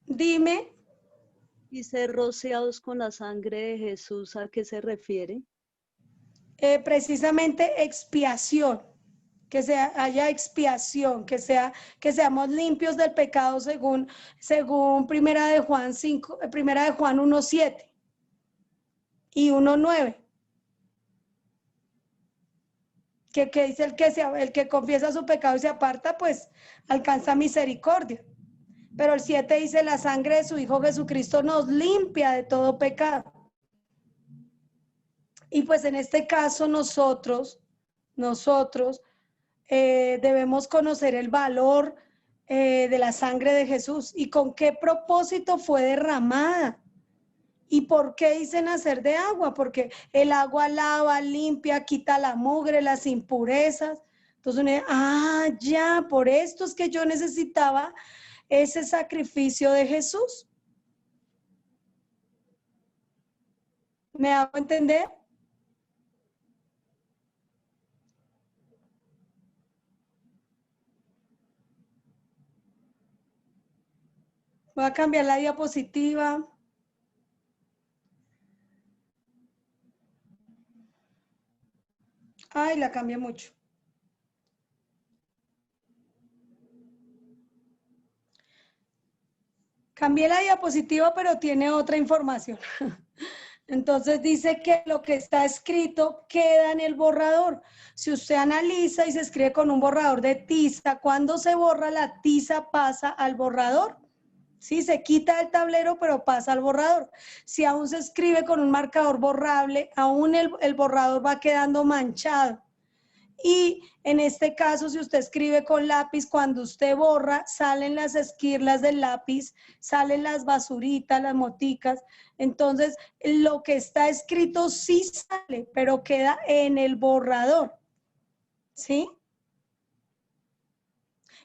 Dime. ¿y ser rociados con la sangre de Jesús a qué se refiere? Precisamente expiación, que haya expiación, que seamos limpios del pecado según Primera de Juan 1:7 y 1:9. Que dice el que confiesa su pecado y se aparta, pues alcanza misericordia. Pero el 7 dice, la sangre de su Hijo Jesucristo nos limpia de todo pecado. Y pues en este caso nosotros debemos conocer el valor de la sangre de Jesús y con qué propósito fue derramada. ¿Y por qué dice nacer de agua? Porque el agua lava, limpia, quita la mugre, las impurezas. Entonces, ya, por esto es que yo necesitaba ese sacrificio de Jesús. ¿Me hago entender? Voy a cambiar la diapositiva. Ay, la cambié mucho. Cambié la diapositiva, pero tiene otra información. Entonces dice que lo que está escrito queda en el borrador. Si usted analiza y se escribe con un borrador de tiza, cuando se borra la tiza pasa al borrador. Sí, se quita el tablero, pero pasa al borrador. Si aún se escribe con un marcador borrable, aún el borrador va quedando manchado. Y en este caso, si usted escribe con lápiz, cuando usted borra, salen las esquirlas del lápiz, salen las basuritas, las moticas. Entonces, lo que está escrito sí sale, pero queda en el borrador. ¿Sí?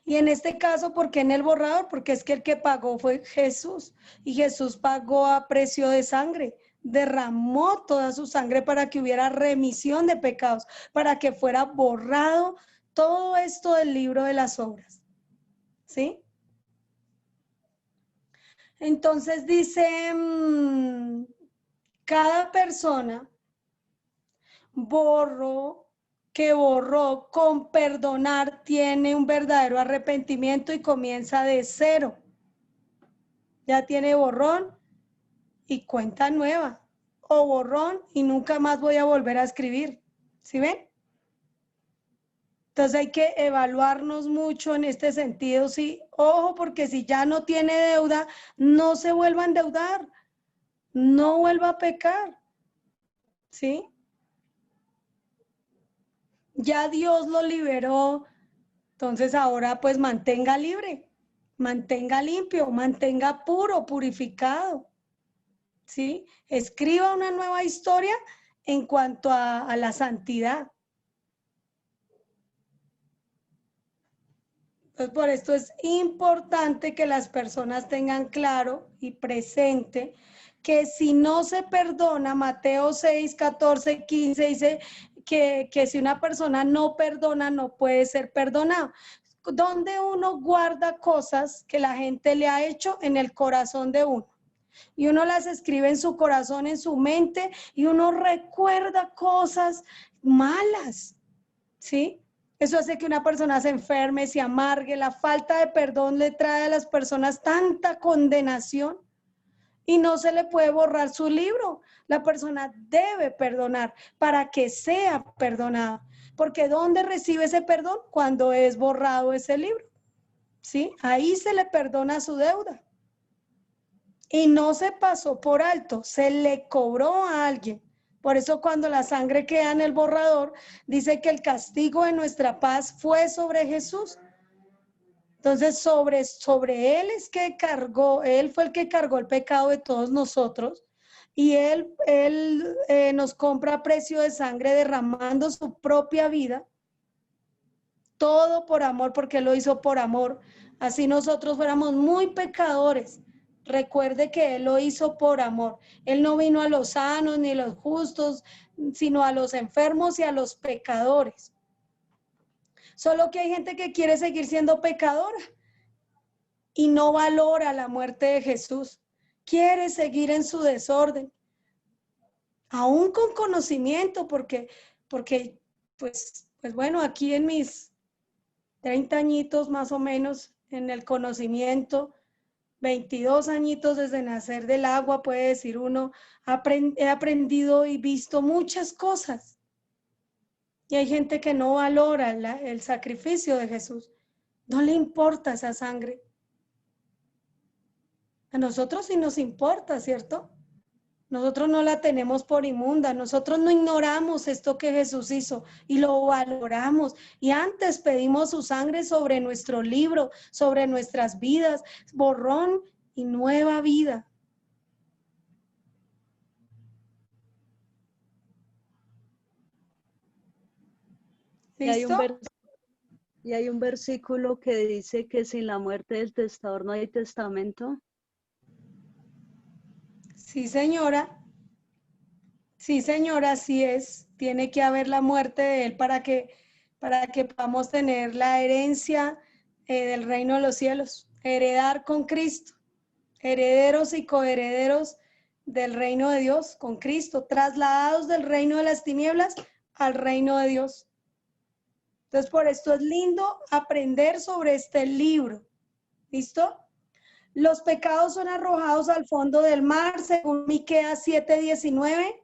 Y en este caso, ¿por qué en el borrador? Porque es que el que pagó fue Jesús. Y Jesús pagó a precio de sangre. Derramó toda su sangre para que hubiera remisión de pecados, para que fuera borrado todo esto del libro de las obras. ¿Sí? Entonces dice, cada persona que borró con perdonar tiene un verdadero arrepentimiento y comienza de cero. Ya tiene borrón y cuenta nueva, o borrón y nunca más voy a volver a escribir. ¿Sí ven? Entonces hay que evaluarnos mucho en este sentido. Sí, ojo, porque si ya no tiene deuda, no se vuelva a endeudar, no vuelva a pecar. ¿Sí? Ya Dios lo liberó, entonces ahora pues mantenga libre, mantenga limpio, mantenga puro, purificado. ¿Sí? Escriba una nueva historia en cuanto a la santidad. Entonces, por esto es importante que las personas tengan claro y presente que si no se perdona, Mateo 6, 14, 15 dice que si una persona no perdona, no puede ser perdonado. Donde uno guarda cosas que la gente le ha hecho en el corazón de uno. Y uno las escribe en su corazón, en su mente, y uno recuerda cosas malas, ¿sí? Eso hace que una persona se enferme, se amargue. La falta de perdón le trae a las personas tanta condenación y no se le puede borrar su libro. La persona debe perdonar para que sea perdonada. Porque ¿dónde recibe ese perdón? Cuando es borrado ese libro, ¿sí? Ahí se le perdona su deuda. Y no se pasó por alto, se le cobró a alguien. Por eso cuando la sangre queda en el borrador, dice que el castigo de nuestra paz fue sobre Jesús. Entonces sobre él es que cargó, él fue el que cargó el pecado de todos nosotros. Y él nos compra a precio de sangre derramando su propia vida. Todo por amor, porque él lo hizo por amor. Así nosotros fuéramos muy pecadores. Recuerde que él lo hizo por amor. Él no vino a los sanos ni a los justos, sino a los enfermos y a los pecadores. Solo que hay gente que quiere seguir siendo pecadora y no valora la muerte de Jesús. Quiere seguir en su desorden. Aún con conocimiento, porque pues bueno, aquí en mis 30 añitos más o menos en el conocimiento, 22 añitos desde nacer del agua, puede decir uno, he aprendido y visto muchas cosas. Y hay gente que no valora el sacrificio de Jesús. No le importa esa sangre. A nosotros sí nos importa, ¿cierto? Nosotros no la tenemos por inmunda, nosotros no ignoramos esto que Jesús hizo y lo valoramos. Y antes pedimos su sangre sobre nuestro libro, sobre nuestras vidas, borrón y nueva vida. ¿Listo? Y hay un versículo que dice que sin la muerte del testador no hay testamento. Sí, señora. Sí, señora, así es. Tiene que haber la muerte de él para que podamos tener la herencia del reino de los cielos, heredar con Cristo, herederos y coherederos del reino de Dios con Cristo, trasladados del reino de las tinieblas al reino de Dios. Entonces, por esto es lindo aprender sobre este libro. ¿Listo? Los pecados son arrojados al fondo del mar, según Miqueas 7:19.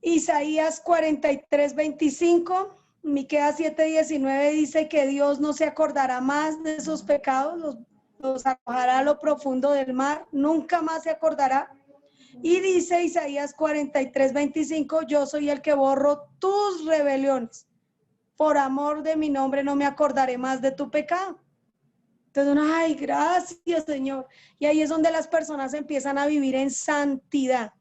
Isaías 43:25, Miqueas 7:19 dice que Dios no se acordará más de esos pecados, los arrojará a lo profundo del mar, nunca más se acordará. Y dice Isaías 43:25, yo soy el que borro tus rebeliones. Por amor de mi nombre no me acordaré más de tu pecado. Entonces uno, ay, gracias, Señor. Y ahí es donde las personas empiezan a vivir en santidad,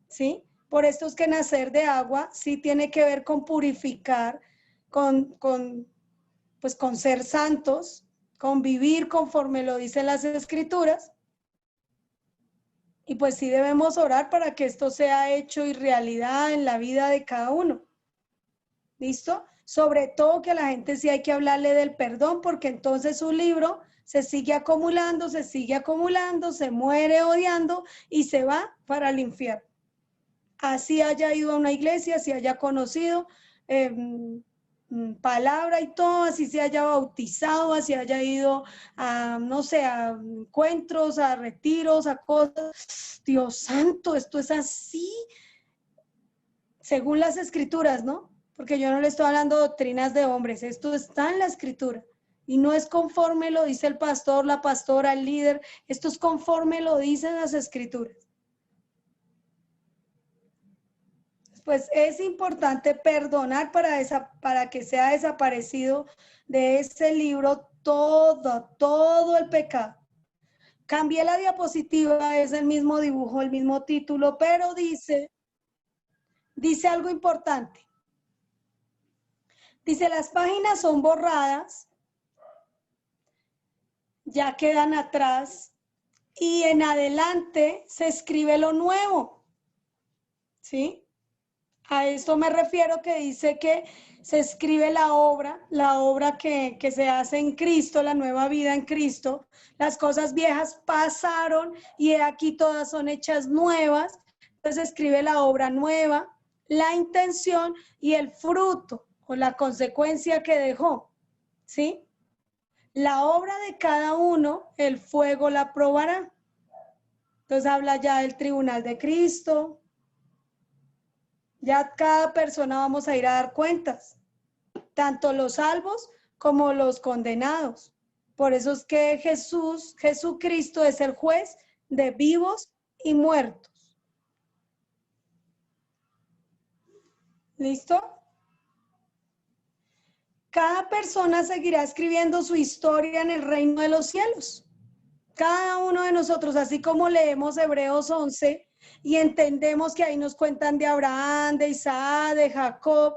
¿sí? Por esto es que nacer de agua sí tiene que ver con purificar, con ser santos, con vivir conforme lo dicen las Escrituras. Y pues sí debemos orar para que esto sea hecho y realidad en la vida de cada uno. ¿Listo? Sobre todo que a la gente sí hay que hablarle del perdón, porque entonces su libro se sigue acumulando, se muere odiando y se va para el infierno. Así haya ido a una iglesia, así haya conocido palabra y todo, así se haya bautizado, así haya ido a, no sé, a encuentros, a retiros, a cosas. Dios santo, esto es así, según las escrituras, ¿no? Porque yo no le estoy hablando de doctrinas de hombres, esto está en la escritura. Y no es conforme lo dice el pastor, la pastora, el líder, esto es conforme lo dicen las escrituras. Pues es importante perdonar para que sea desaparecido de ese libro todo el pecado. Cambié la diapositiva, es el mismo dibujo, el mismo título, pero dice algo importante. Dice, las páginas son borradas, ya quedan atrás, y en adelante se escribe lo nuevo, ¿sí? A esto me refiero que dice que se escribe la obra que se hace en Cristo, la nueva vida en Cristo. Las cosas viejas pasaron y aquí todas son hechas nuevas. Entonces se escribe la obra nueva, la intención y el fruto o la consecuencia que dejó, ¿sí? La obra de cada uno, el fuego la probará. Entonces habla ya del tribunal de Cristo. Ya cada persona vamos a ir a dar cuentas, tanto los salvos como los condenados. Por eso es que Jesucristo es el juez de vivos y muertos. ¿Listo? Cada persona seguirá escribiendo su historia en el reino de los cielos. Cada uno de nosotros, así como leemos Hebreos 11, y entendemos que ahí nos cuentan de Abraham, de Isaac, de Jacob,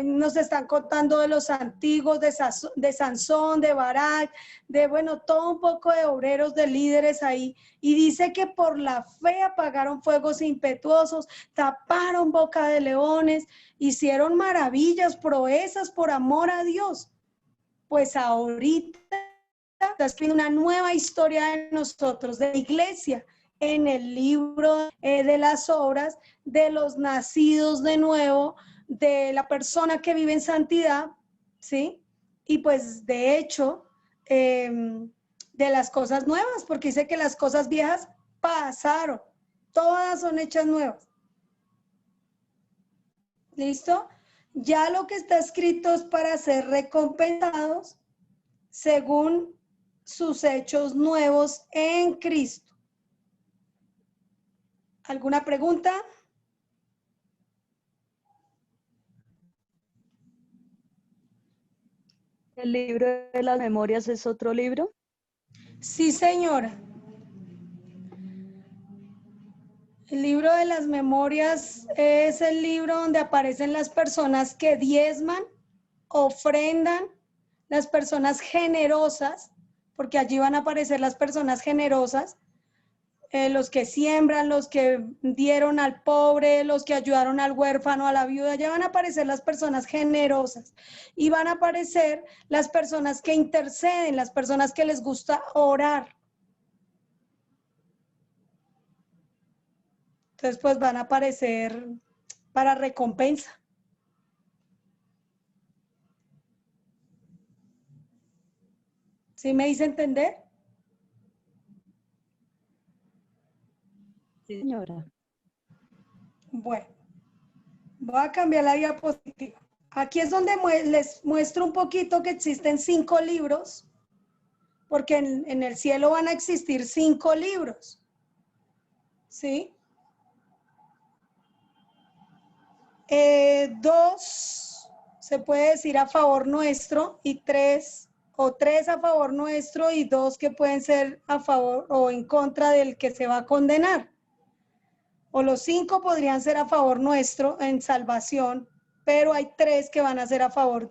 nos están contando de los antiguos, de Sansón, de Barak, de bueno, todo un poco de obreros, de líderes ahí, y dice que por la fe apagaron fuegos impetuosos, taparon boca de leones, hicieron maravillas, proezas por amor a Dios. Pues ahorita está escribiendo una nueva historia de nosotros, de la iglesia, en el libro de las obras de los nacidos de nuevo, de la persona que vive en santidad, ¿sí? Y pues de hecho, de las cosas nuevas, porque dice que las cosas viejas pasaron, todas son hechas nuevas. ¿Listo? Ya lo que está escrito es para ser recompensados según sus hechos nuevos en Cristo. ¿Alguna pregunta? ¿El libro de las memorias es otro libro? Sí, señora. El libro de las memorias es el libro donde aparecen las personas que diezman, ofrendan, las personas generosas, porque allí van a aparecer las personas generosas, los que siembran, los que dieron al pobre, los que ayudaron al huérfano, a la viuda, ya van a aparecer las personas generosas y van a aparecer las personas que interceden, las personas que les gusta orar. Entonces, pues van a aparecer para recompensa. ¿Sí me hice entender? Sí, señora. Bueno, voy a cambiar la diapositiva. Aquí es donde les muestro un poquito que existen 5 libros, porque en el cielo van a existir 5 libros. ¿Sí? 2 se puede decir a favor nuestro y 3 a favor nuestro y 2 que pueden ser a favor o en contra del que se va a condenar. O los 5 podrían ser a favor nuestro en salvación, pero hay 3 que van a ser a favor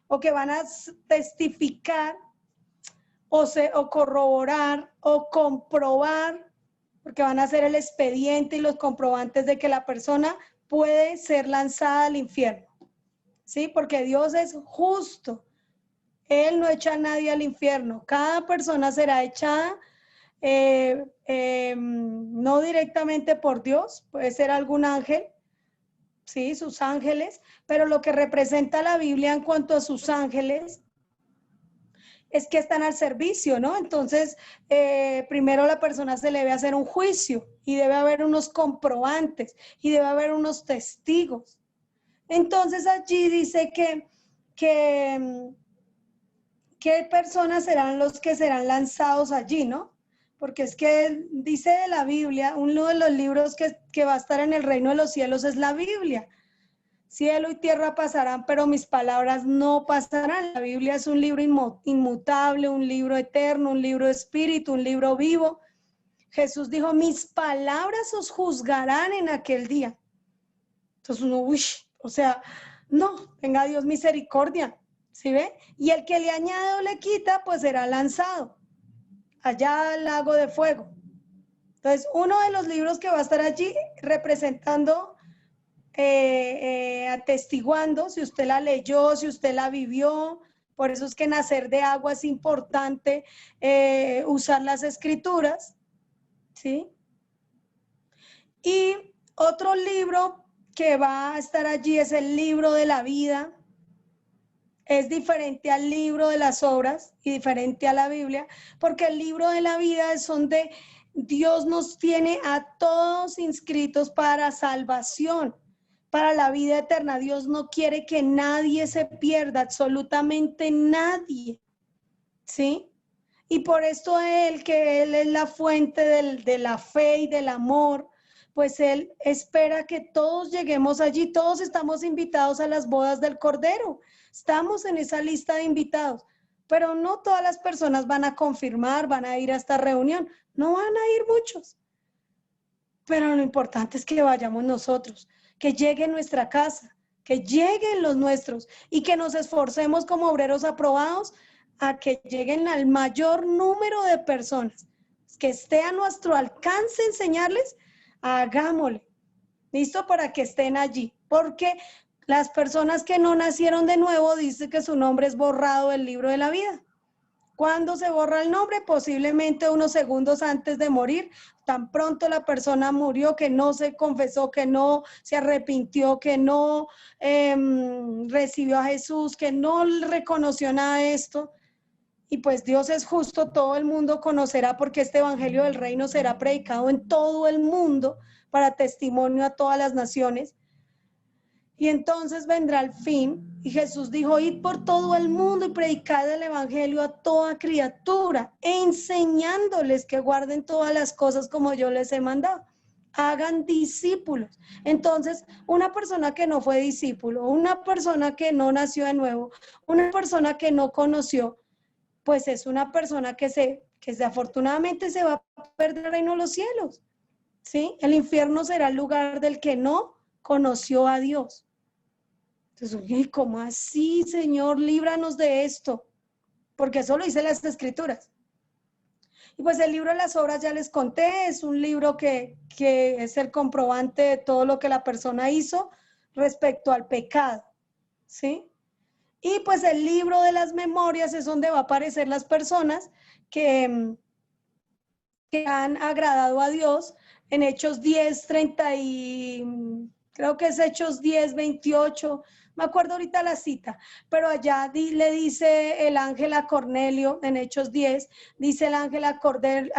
o que van a testificar o corroborar o comprobar, porque van a hacer el expediente y los comprobantes de que la persona puede ser lanzada al infierno. ¿Sí? Porque Dios es justo. Él no echa a nadie al infierno. Cada persona será echada no directamente por Dios, puede ser algún ángel, ¿sí? Sus ángeles, pero lo que representa la Biblia en cuanto a sus ángeles es que están al servicio, ¿no? Entonces, primero la persona se le debe hacer un juicio y debe haber unos comprobantes y debe haber unos testigos. Entonces allí dice ¿qué personas serán los que serán lanzados allí, no? Porque es que dice de la Biblia, uno de los libros que va a estar en el reino de los cielos es la Biblia. Cielo y tierra pasarán, pero mis palabras no pasarán. La Biblia es un libro inmutable, un libro eterno, un libro de espíritu, un libro vivo. Jesús dijo, mis palabras os juzgarán en aquel día. Entonces uno, uy, o sea, no, tenga Dios misericordia, ¿sí ve? Y el que le añade o le quita, pues será lanzado allá al lago de fuego. Entonces, uno de los libros que va a estar allí representando, atestiguando, si usted la leyó, si usted la vivió, por eso es que nacer de agua es importante, usar las escrituras, ¿sí? Y otro libro que va a estar allí es el libro de la vida. Es diferente al libro de las obras y diferente a la Biblia, porque el libro de la vida es donde Dios nos tiene a todos inscritos para salvación, para la vida eterna. Dios no quiere que nadie se pierda, absolutamente nadie, ¿sí? Y por esto que Él es la fuente de la fe y del amor, pues Él espera que todos lleguemos allí. Todos estamos invitados a las bodas del Cordero. Estamos en esa lista de invitados, pero no todas las personas van a confirmar, van a ir a esta reunión. No van a ir muchos. Pero lo importante es que vayamos nosotros, que llegue nuestra casa, que lleguen los nuestros y que nos esforcemos como obreros aprobados a que lleguen al mayor número de personas, que esté a nuestro alcance enseñarles, hagámosle, ¿listo? Para que estén allí, porque las personas que no nacieron de nuevo dice que su nombre es borrado del libro de la vida. ¿Cuándo se borra el nombre? Posiblemente unos segundos antes de morir. Tan pronto la persona murió, que no se confesó, que no se arrepintió, que no recibió a Jesús, que no reconoció nada de esto. Y pues Dios es justo, todo el mundo conocerá, porque este evangelio del reino será predicado en todo el mundo para testimonio a todas las naciones. Y entonces vendrá el fin, y Jesús dijo, id por todo el mundo y predicad el evangelio a toda criatura, enseñándoles que guarden todas las cosas como yo les he mandado. Hagan discípulos. Entonces, una persona que no fue discípulo, una persona que no nació de nuevo, una persona que no conoció, pues es una persona que desafortunadamente se va a perder el reino de los cielos, ¿sí? El infierno será el lugar del que no conoció a Dios. Entonces, ¿cómo así, Señor? Líbranos de esto, porque eso lo dice las Escrituras. Y pues el libro de las obras ya les conté, es un libro que es el comprobante de todo lo que la persona hizo respecto al pecado, ¿sí? Y pues el libro de las memorias es donde va a aparecer las personas que han agradado a Dios en Hechos 10, 30 y creo que es Hechos 10, 28, me acuerdo ahorita la cita, pero allá le dice el ángel a Cornelio, en Hechos 10, dice el ángel a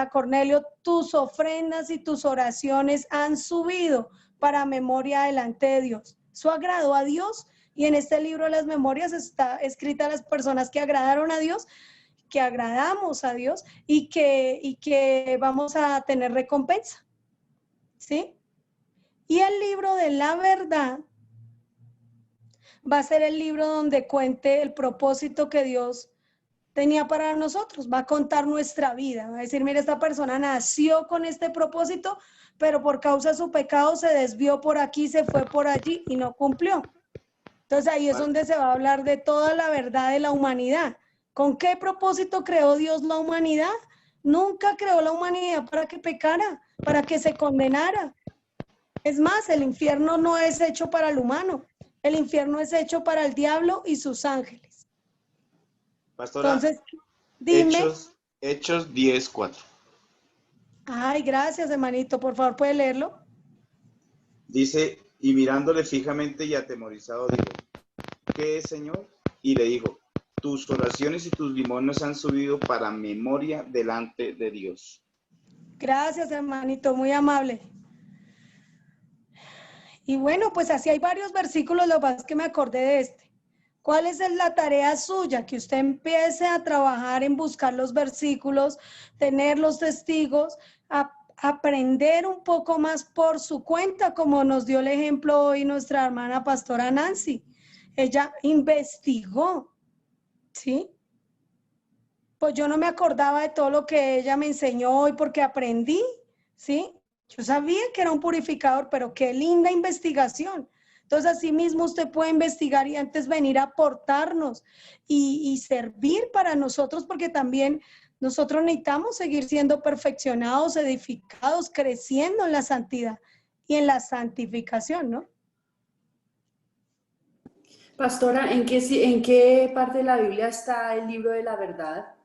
Cornelio, tus ofrendas y tus oraciones han subido para memoria delante de Dios. Eso agradó a Dios. Y en este libro de las memorias está escrita las personas que agradaron a Dios, que agradamos a Dios y que vamos a tener recompensa, ¿sí? Y el libro de la verdad va a ser el libro donde cuente el propósito que Dios tenía para nosotros. Va a contar nuestra vida, va a decir, mira, esta persona nació con este propósito, pero por causa de su pecado se desvió por aquí, se fue por allí y no cumplió. Entonces ahí es donde se va a hablar de toda la verdad de la humanidad. ¿Con qué propósito creó Dios la humanidad? Nunca creó la humanidad para que pecara, para que se condenara. Es más, el infierno no es hecho para el humano. El infierno es hecho para el diablo y sus ángeles. Pastora, entonces, dime. Hechos 10:4. Ay, gracias, hermanito. Por favor, ¿puede leerlo? Dice, Y mirándole fijamente y atemorizado dijo, ¿qué es, Señor? Y le dijo, tus oraciones y tus limosnas han subido para memoria delante de Dios. Gracias, hermanito, muy amable. Y bueno, pues así hay varios versículos, lo que pasa es que me acordé de este. ¿Cuál es la tarea suya? Que usted empiece a trabajar en buscar los versículos, tener los testigos, aprender un poco más por su cuenta, como nos dio el ejemplo hoy nuestra hermana pastora Nancy. Ella investigó, ¿sí? Pues yo no me acordaba de todo lo que ella me enseñó hoy porque aprendí, ¿sí? Yo sabía que era un purificador, pero qué linda investigación. Entonces, así mismo usted puede investigar y antes venir a aportarnos y servir para nosotros, porque también nosotros necesitamos seguir siendo perfeccionados, edificados, creciendo en la santidad y en la santificación, ¿no? Pastora, ¿en qué parte de la Biblia está el libro de la verdad?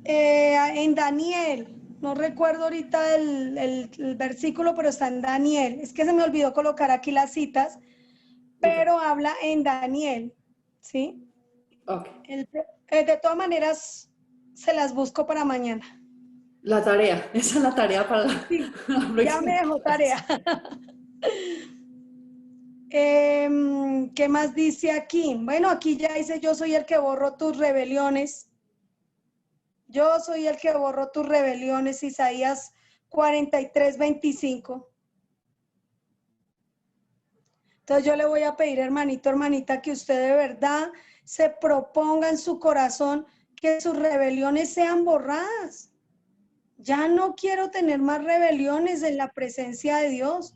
En Daniel. No recuerdo ahorita el versículo, pero está en Daniel. Es que se me olvidó colocar aquí las citas, pero habla en Daniel, ¿sí? Okay. De todas maneras, se las busco para mañana. La tarea, esa es la tarea para la, Sí, la ya me dejó tarea. ¿Qué más dice aquí? Bueno, aquí ya dice, yo soy el que borro tus rebeliones. Yo soy el que borró tus rebeliones, Isaías 43:25. Entonces yo le voy a pedir, hermanito, hermanita, que usted de verdad se proponga en su corazón que sus rebeliones sean borradas. Ya no quiero tener más rebeliones en la presencia de Dios.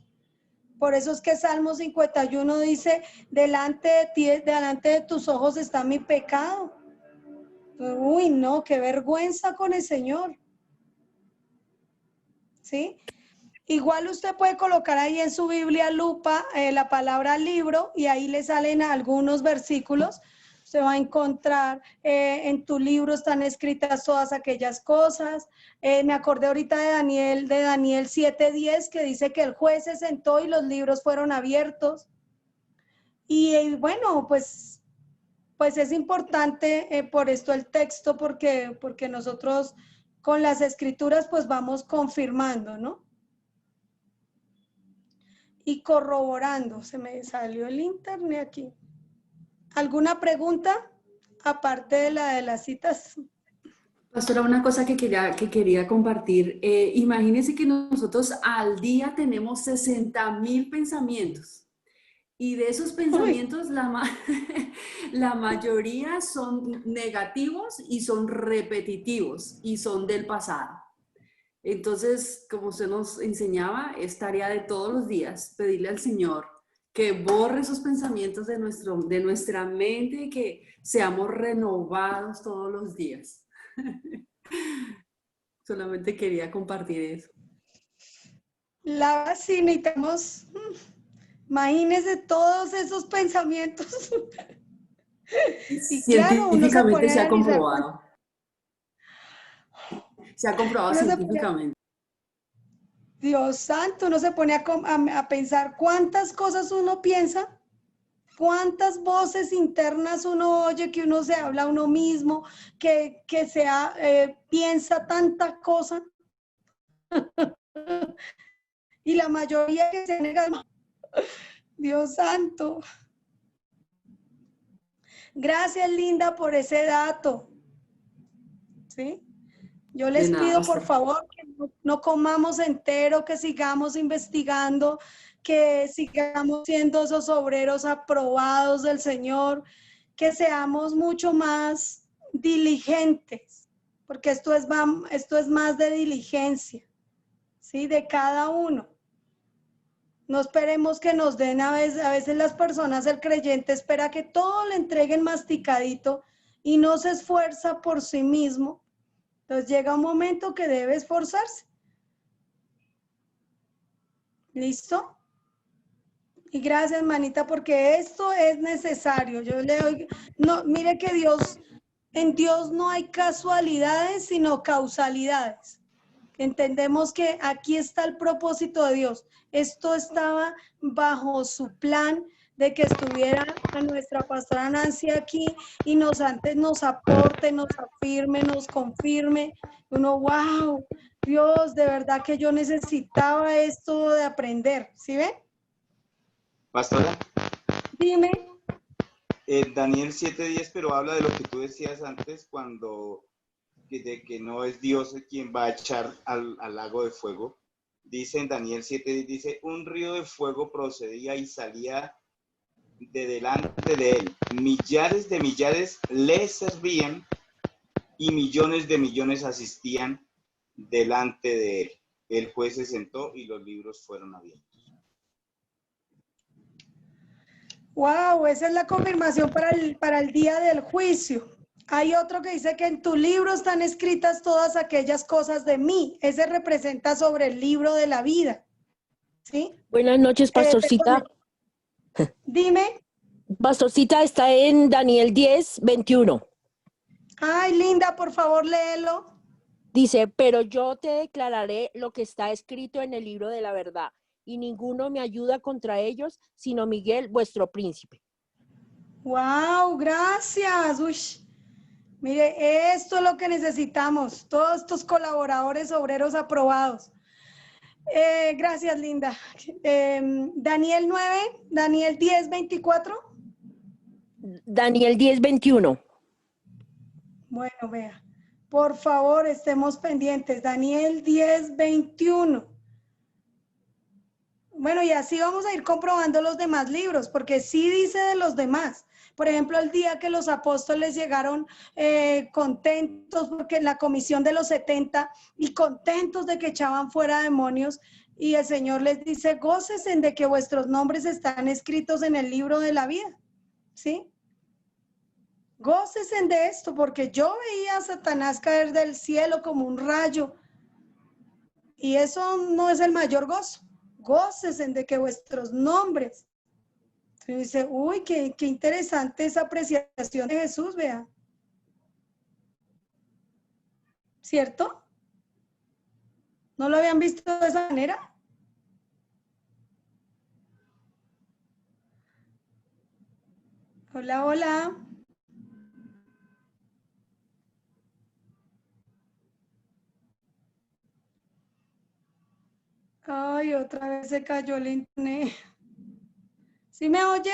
Por eso es que Salmo 51 dice, delante de ti, delante de tus ojos está mi pecado. Uy, no, qué vergüenza con el Señor. ¿Sí? Igual usted puede colocar ahí en su Biblia lupa la palabra libro y ahí le salen algunos versículos. Usted va a encontrar, en tu libro están escritas todas aquellas cosas. Me acordé ahorita de Daniel 7:10, que dice que el juez se sentó y los libros fueron abiertos. Y bueno, pues es importante por esto el texto, porque nosotros con las escrituras pues vamos confirmando, ¿no? Y corroborando. Se me salió el internet aquí. ¿Alguna pregunta aparte de la de las citas? Pastora, una cosa que quería compartir. Imagínense que nosotros al día tenemos 60,000 pensamientos. Y de esos pensamientos, la mayoría son negativos y son repetitivos y son del pasado. Entonces, como usted nos enseñaba, es tarea de todos los días pedirle al Señor que borre esos pensamientos de nuestra mente y que seamos renovados todos los días. Solamente quería compartir eso. Sí, necesitamos, imagínese todos esos pensamientos. Y claro, uno se pone Científicamente se a ha analizar. comprobado. Se ha comprobado científicamente. Dios santo, uno se pone a pensar cuántas cosas uno piensa, cuántas voces internas uno oye, que uno se habla a uno mismo, que piensa tanta cosa. Y la mayoría que se nega. Dios santo. Gracias, Linda, por ese dato. ¿Sí? Yo les pido, por favor, que no comamos entero, que sigamos investigando, que sigamos siendo esos obreros aprobados del Señor, que seamos mucho más diligentes, porque esto es más de diligencia, ¿sí? De cada uno. No esperemos que nos den a veces las personas, el creyente espera que todo le entreguen masticadito y no se esfuerza por sí mismo. Entonces llega un momento que debe esforzarse. ¿Listo? Y gracias, manita, porque esto es necesario. Yo le doy, no, mire que en Dios no hay casualidades, sino causalidades. Entendemos que aquí está el propósito de Dios. Esto estaba bajo su plan de que estuviera a nuestra pastora Nancy aquí y antes nos aporte, nos afirme, nos confirme. Uno, wow, Dios, de verdad que yo necesitaba esto de aprender. ¿Sí ven? Pastora, Dime. Daniel 7:10, pero habla de lo que tú decías antes de que no es Dios quien va a echar al lago de fuego. Dice en Daniel 7:10, dice, un río de fuego procedía y salía de delante de él. Millares de millares le servían y millones de millones asistían delante de él. El juez se sentó y los libros fueron abiertos. Wow, esa es la confirmación para el día del juicio. Hay otro que dice que en tu libro están escritas todas aquellas cosas de mí. Ese representa sobre el libro de la vida. ¿Sí? Buenas noches, pastorcita. Dime. Pastorcita, está en Daniel 10:21. Ay, Linda, por favor, léelo. Dice, pero yo te declararé lo que está escrito en el libro de la verdad, y ninguno me ayuda contra ellos, sino Miguel, vuestro príncipe. Wow, gracias. Uy, mire, esto es lo que necesitamos. Todos estos colaboradores obreros aprobados. Gracias, Linda. Daniel 9, Daniel 10:24. Daniel 10:21. Bueno, vea. Por favor, estemos pendientes. Daniel 10:21. Bueno, y así vamos a ir comprobando los demás libros, porque sí dice de los demás. Por ejemplo, el día que los apóstoles llegaron contentos porque la comisión de los 70 y contentos de que echaban fuera demonios, y el Señor les dice, gócesen de que vuestros nombres están escritos en el libro de la vida. ¿Sí? Gócesen de esto, porque yo veía a Satanás caer del cielo como un rayo, y eso no es el mayor gozo. Gócesen de que vuestros nombres. Entonces dice, uy, qué interesante esa apreciación de Jesús, vea. ¿Cierto? ¿No lo habían visto de esa manera? Hola, hola. Ay, otra vez se cayó el internet. ¿Sí me oyen?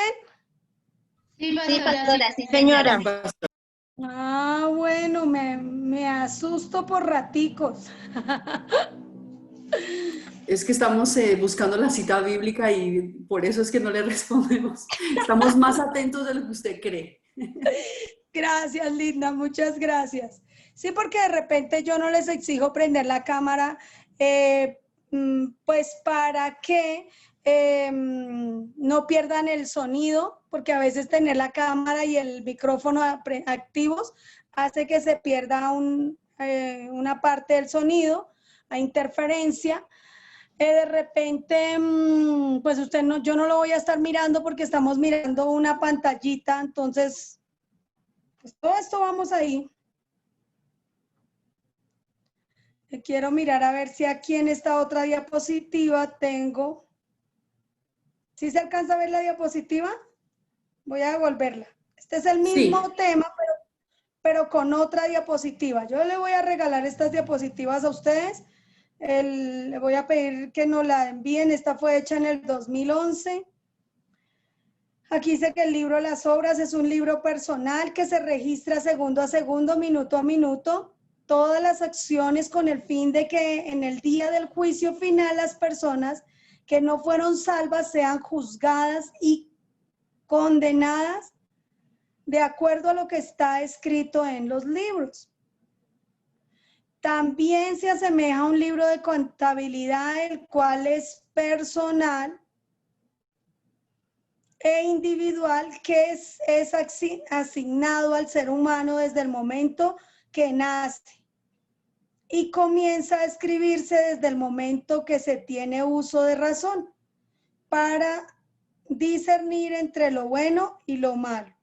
Sí, Sí, pastora, pastora, sí, señora. Ah, bueno, me asusto por raticos. Es que estamos buscando la cita bíblica y por eso es que no le respondemos. Estamos más atentos de lo que usted cree. Gracias, Linda, muchas gracias. Sí, porque de repente yo no les exijo prender la cámara, pues para que no pierdan el sonido, porque a veces tener la cámara y el micrófono activos hace que se pierda una parte del sonido, a interferencia. De repente, pues yo no lo voy a estar mirando porque estamos mirando una pantallita, entonces... Pues todo esto vamos ahí. Quiero mirar a ver si aquí en esta otra diapositiva tengo. ¿Sí se alcanza a ver la diapositiva? Voy a devolverla. Este es el mismo tema, pero con otra diapositiva. Yo le voy a regalar estas diapositivas a ustedes. Le voy a pedir que nos la envíen. Esta fue hecha en el 2011. Aquí dice que el libro Las Obras es un libro personal que se registra segundo a segundo, minuto a minuto, todas las acciones con el fin de que en el día del juicio final las personas que no fueron salvas sean juzgadas y condenadas de acuerdo a lo que está escrito en los libros. También se asemeja a un libro de contabilidad, el cual es personal e individual, que es asignado al ser humano desde el momento que nace y comienza a escribirse desde el momento que se tiene uso de razón para discernir entre lo bueno y lo malo.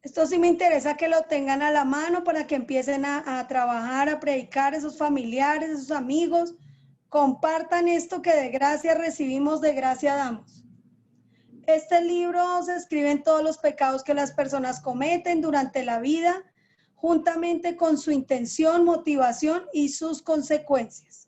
Esto sí me interesa que lo tengan a la mano para que empiecen a trabajar, a predicar a esos familiares, a esos amigos. Compartan esto que de gracia recibimos, de gracia damos. Este libro se escriben todos los pecados que las personas cometen durante la vida, juntamente con su intención, motivación y sus consecuencias.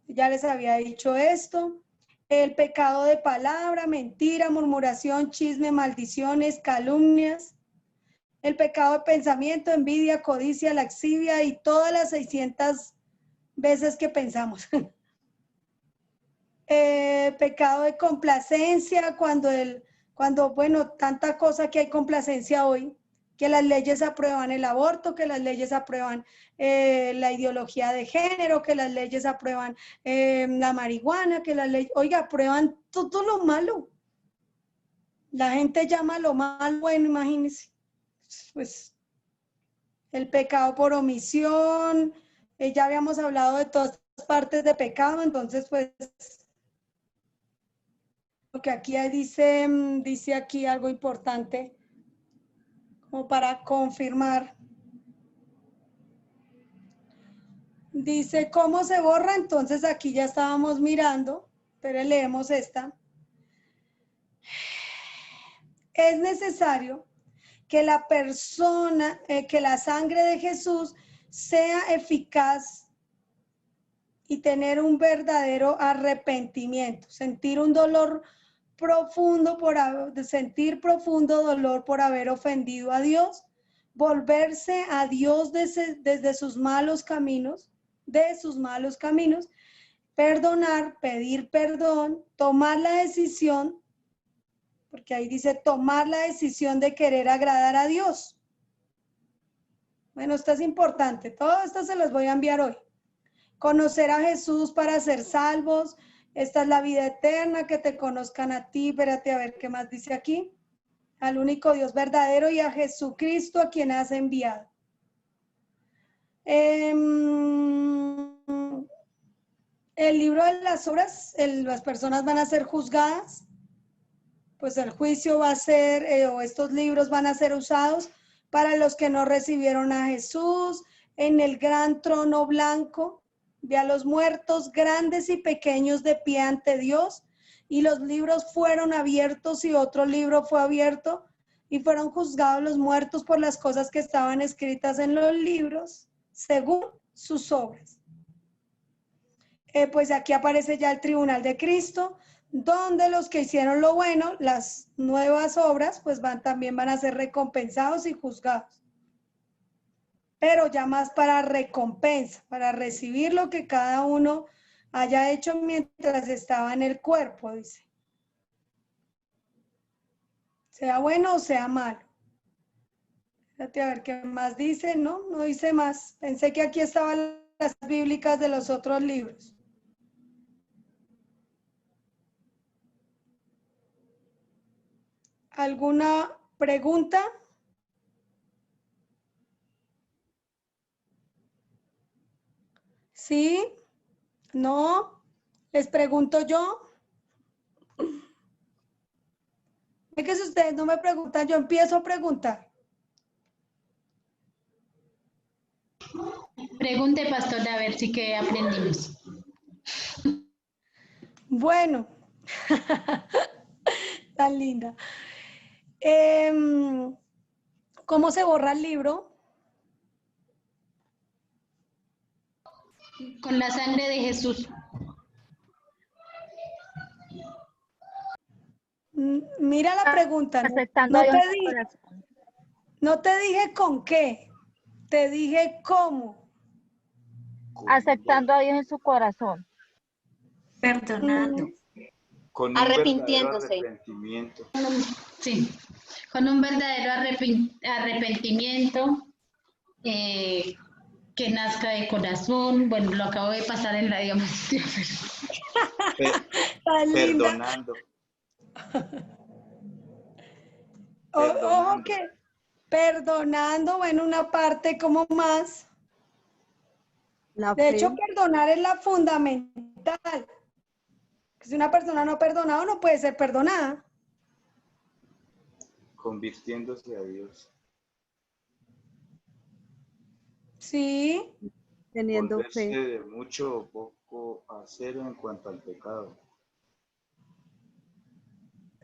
Ya les había dicho esto. El pecado de palabra, mentira, murmuración, chisme, maldiciones, calumnias. El pecado de pensamiento, envidia, codicia, laxivia y todas las 600 veces que pensamos. Pecado de complacencia, bueno, tanta cosa que hay complacencia hoy, que las leyes aprueban el aborto, que las leyes aprueban la ideología de género, que las leyes aprueban la marihuana, que las leyes, oiga, aprueban todo lo malo. La gente llama lo malo bueno, imagínense. Pues el pecado por omisión, ya habíamos hablado de todas partes de pecado, entonces pues lo que aquí dice aquí algo importante como para confirmar. Dice cómo se borra, entonces aquí ya estábamos mirando, pero leemos esta. Es necesario que la persona, que la sangre de Jesús sea eficaz y tener un verdadero arrepentimiento, sentir un dolor profundo sentir profundo dolor por haber ofendido a Dios, volverse a Dios desde sus malos caminos, perdonar, pedir perdón, tomar la decisión, porque ahí dice tomar la decisión de querer agradar a Dios. Bueno, esto es importante, todo esto se los voy a enviar hoy. Conocer a Jesús para ser salvos. Esta es la vida eterna, que te conozcan a ti. Espérate a ver qué más dice aquí. Al único Dios verdadero y a Jesucristo a quien has enviado. El libro de las obras, las personas van a ser juzgadas. Pues el juicio va a ser, o estos libros van a ser usados para los que no recibieron a Jesús en el gran trono blanco. Ve a los muertos grandes y pequeños de pie ante Dios, y los libros fueron abiertos y otro libro fue abierto y fueron juzgados los muertos por las cosas que estaban escritas en los libros según sus obras. Pues aquí aparece ya el tribunal de Cristo, donde los que hicieron lo bueno, las nuevas obras, pues también van a ser recompensados y juzgados. Pero ya más para recompensa, para recibir lo que cada uno haya hecho mientras estaba en el cuerpo, dice. Sea bueno o sea malo. Fíjate a ver qué más dice, ¿no? No dice más. Pensé que aquí estaban las bíblicas de los otros libros. ¿Alguna pregunta? ¿Sí? ¿No? ¿Les pregunto yo? Es que si ustedes no me preguntan, yo empiezo a preguntar. Pregunte, pastora, a ver si que aprendimos. Bueno, tan linda. ¿Cómo se borra el libro? Con la sangre de Jesús. Mira la pregunta. Aceptando a Dios en su corazón. No te dije con qué, te dije cómo. Aceptando a Dios en su corazón. Perdonando. Con un Arrepintiéndose. verdadero arrepentimiento. Sí, con un verdadero arrepentimiento que nazca de corazón. Bueno, lo acabo de pasar en la diapositiva. Perdonando. Ojo que perdonando, bueno, una parte como más. De hecho, perdonar es la fundamental. Si una persona no ha perdonado, no puede ser perdonada. convirtiéndose a Dios, Sí, Teniendo volverse fe. de mucho o poco a cero en cuanto al pecado.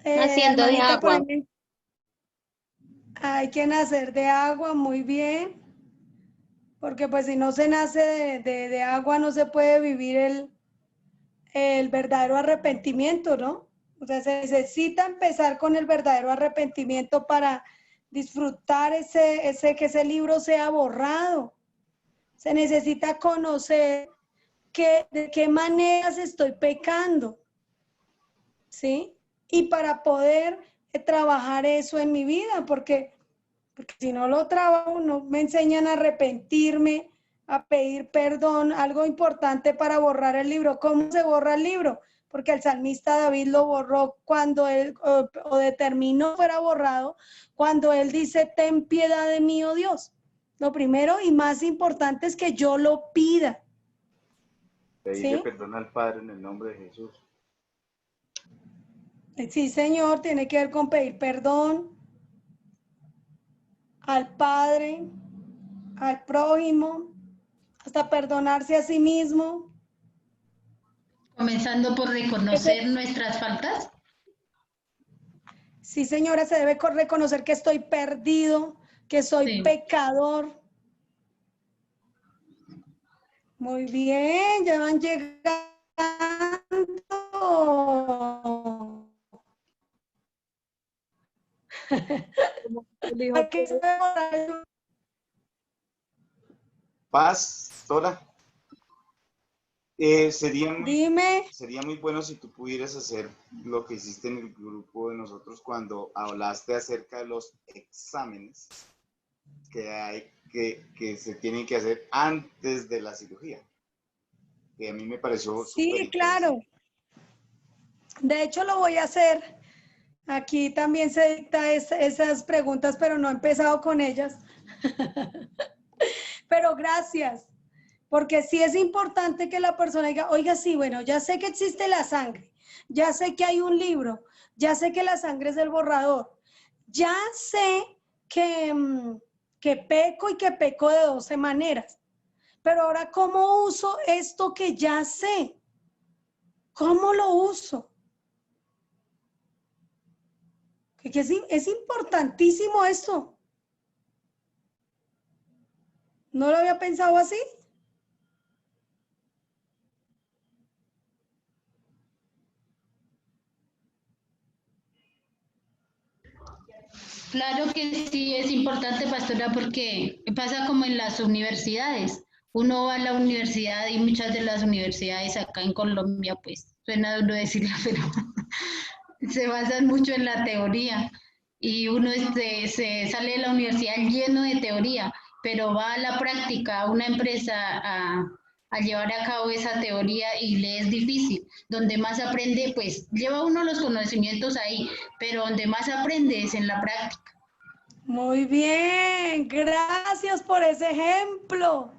Haciendo de hermanita, por agua. ahí hay que nacer de agua, muy bien, porque pues si no se nace de agua no se puede vivir el verdadero arrepentimiento, ¿no? O sea, se necesita empezar con el verdadero arrepentimiento para disfrutar que ese libro sea borrado. Se necesita conocer de qué maneras estoy pecando, ¿sí? Y para poder trabajar eso en mi vida, porque si no lo trabajo, no me enseñan a arrepentirme, a pedir perdón, algo importante para borrar el libro. ¿Cómo se borra el libro? Porque el salmista David lo borró cuando él, o determinó fuera borrado, cuando él dice, ten piedad de mí, oh Dios. Lo primero y más importante es que yo lo pida. Pedirle ¿Sí? perdón al Padre en el nombre de Jesús. Sí, Señor, tiene que ver con pedir perdón al Padre, al prójimo, hasta perdonarse a sí mismo. Comenzando por reconocer nuestras faltas. Sí, señora, se debe reconocer que estoy perdido, que soy Sí. pecador. Muy bien, ya van llegando. Como el hijo Hay que pródigo. saber- Pastora, sería Dime. muy bueno si tú pudieras hacer lo que hiciste en el grupo de nosotros cuando hablaste acerca de los exámenes que se tienen que hacer antes de la cirugía. Que a mí me pareció súper Sí, interesante. claro. De hecho, lo voy a hacer. Aquí también se dicta esas preguntas, pero no he empezado con ellas. Pero gracias, porque sí es importante que la persona diga, oiga, sí, bueno, ya sé que existe la sangre, ya sé que hay un libro, ya sé que la sangre es el borrador, ya sé que peco y que peco de 12 maneras, pero ahora, ¿cómo uso esto que ya sé? ¿Cómo lo uso? Que es importantísimo esto. ¿No lo había pensado así? Claro que sí es importante, pastora, porque pasa como en las universidades. Uno va a la universidad y muchas de las universidades acá en Colombia, pues suena duro decirlo, pero se basan mucho en la teoría y uno se sale de la universidad lleno de teoría, pero va a la práctica, a una empresa a llevar a cabo esa teoría y le es difícil. Donde más aprende, pues lleva uno los conocimientos ahí, pero donde más aprende es en la práctica. Muy bien, gracias por ese ejemplo.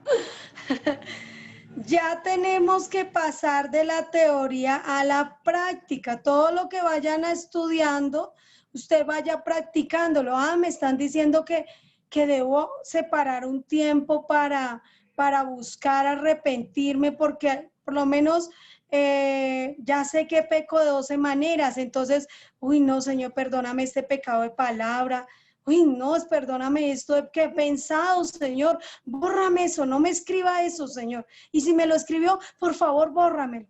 Ya tenemos que pasar de la teoría a la práctica. Todo lo que vayan estudiando, usted vaya practicándolo. Me están diciendo que debo separar un tiempo para buscar arrepentirme, porque por lo menos ya sé que peco de 12 maneras. Entonces, uy, no, Señor, perdóname este pecado de palabra. Uy, no, perdóname esto que he pensado, Señor. Bórrame eso, no me escriba eso, Señor. Y si me lo escribió, por favor, bórramelo.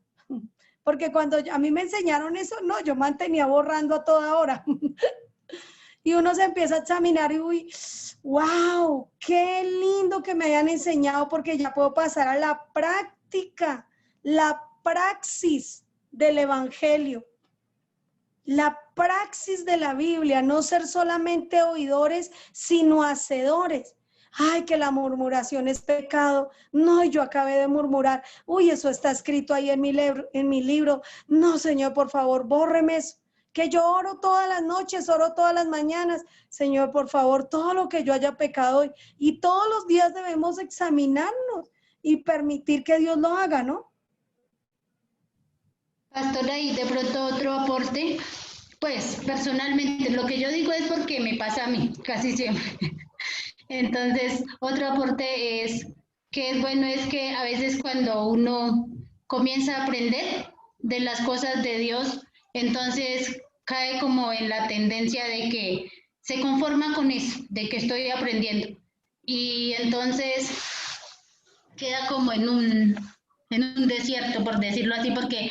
Porque cuando a mí me enseñaron eso, no, yo mantenía borrando a toda hora. Y uno se empieza a examinar y uy, wow, qué lindo que me hayan enseñado porque ya puedo pasar a la práctica, la praxis del evangelio. La praxis de la Biblia, no ser solamente oidores, sino hacedores. Ay, que la murmuración es pecado. No, yo acabé de murmurar. Uy, eso está escrito ahí en mi libro. No, Señor, por favor, bórreme eso. Que yo oro todas las noches, oro todas las mañanas. Señor, por favor, todo lo que yo haya pecado hoy. Y todos los días debemos examinarnos y permitir que Dios lo haga, ¿no? Pastora, y de pronto otro aporte, Pues personalmente lo que yo digo es porque me pasa a mí casi siempre. Entonces, otro aporte es que es bueno es que a veces cuando uno comienza a aprender de las cosas de Dios, entonces cae como en la tendencia de que se conforma con eso, de que estoy aprendiendo. Y entonces queda como en un desierto, por decirlo así, porque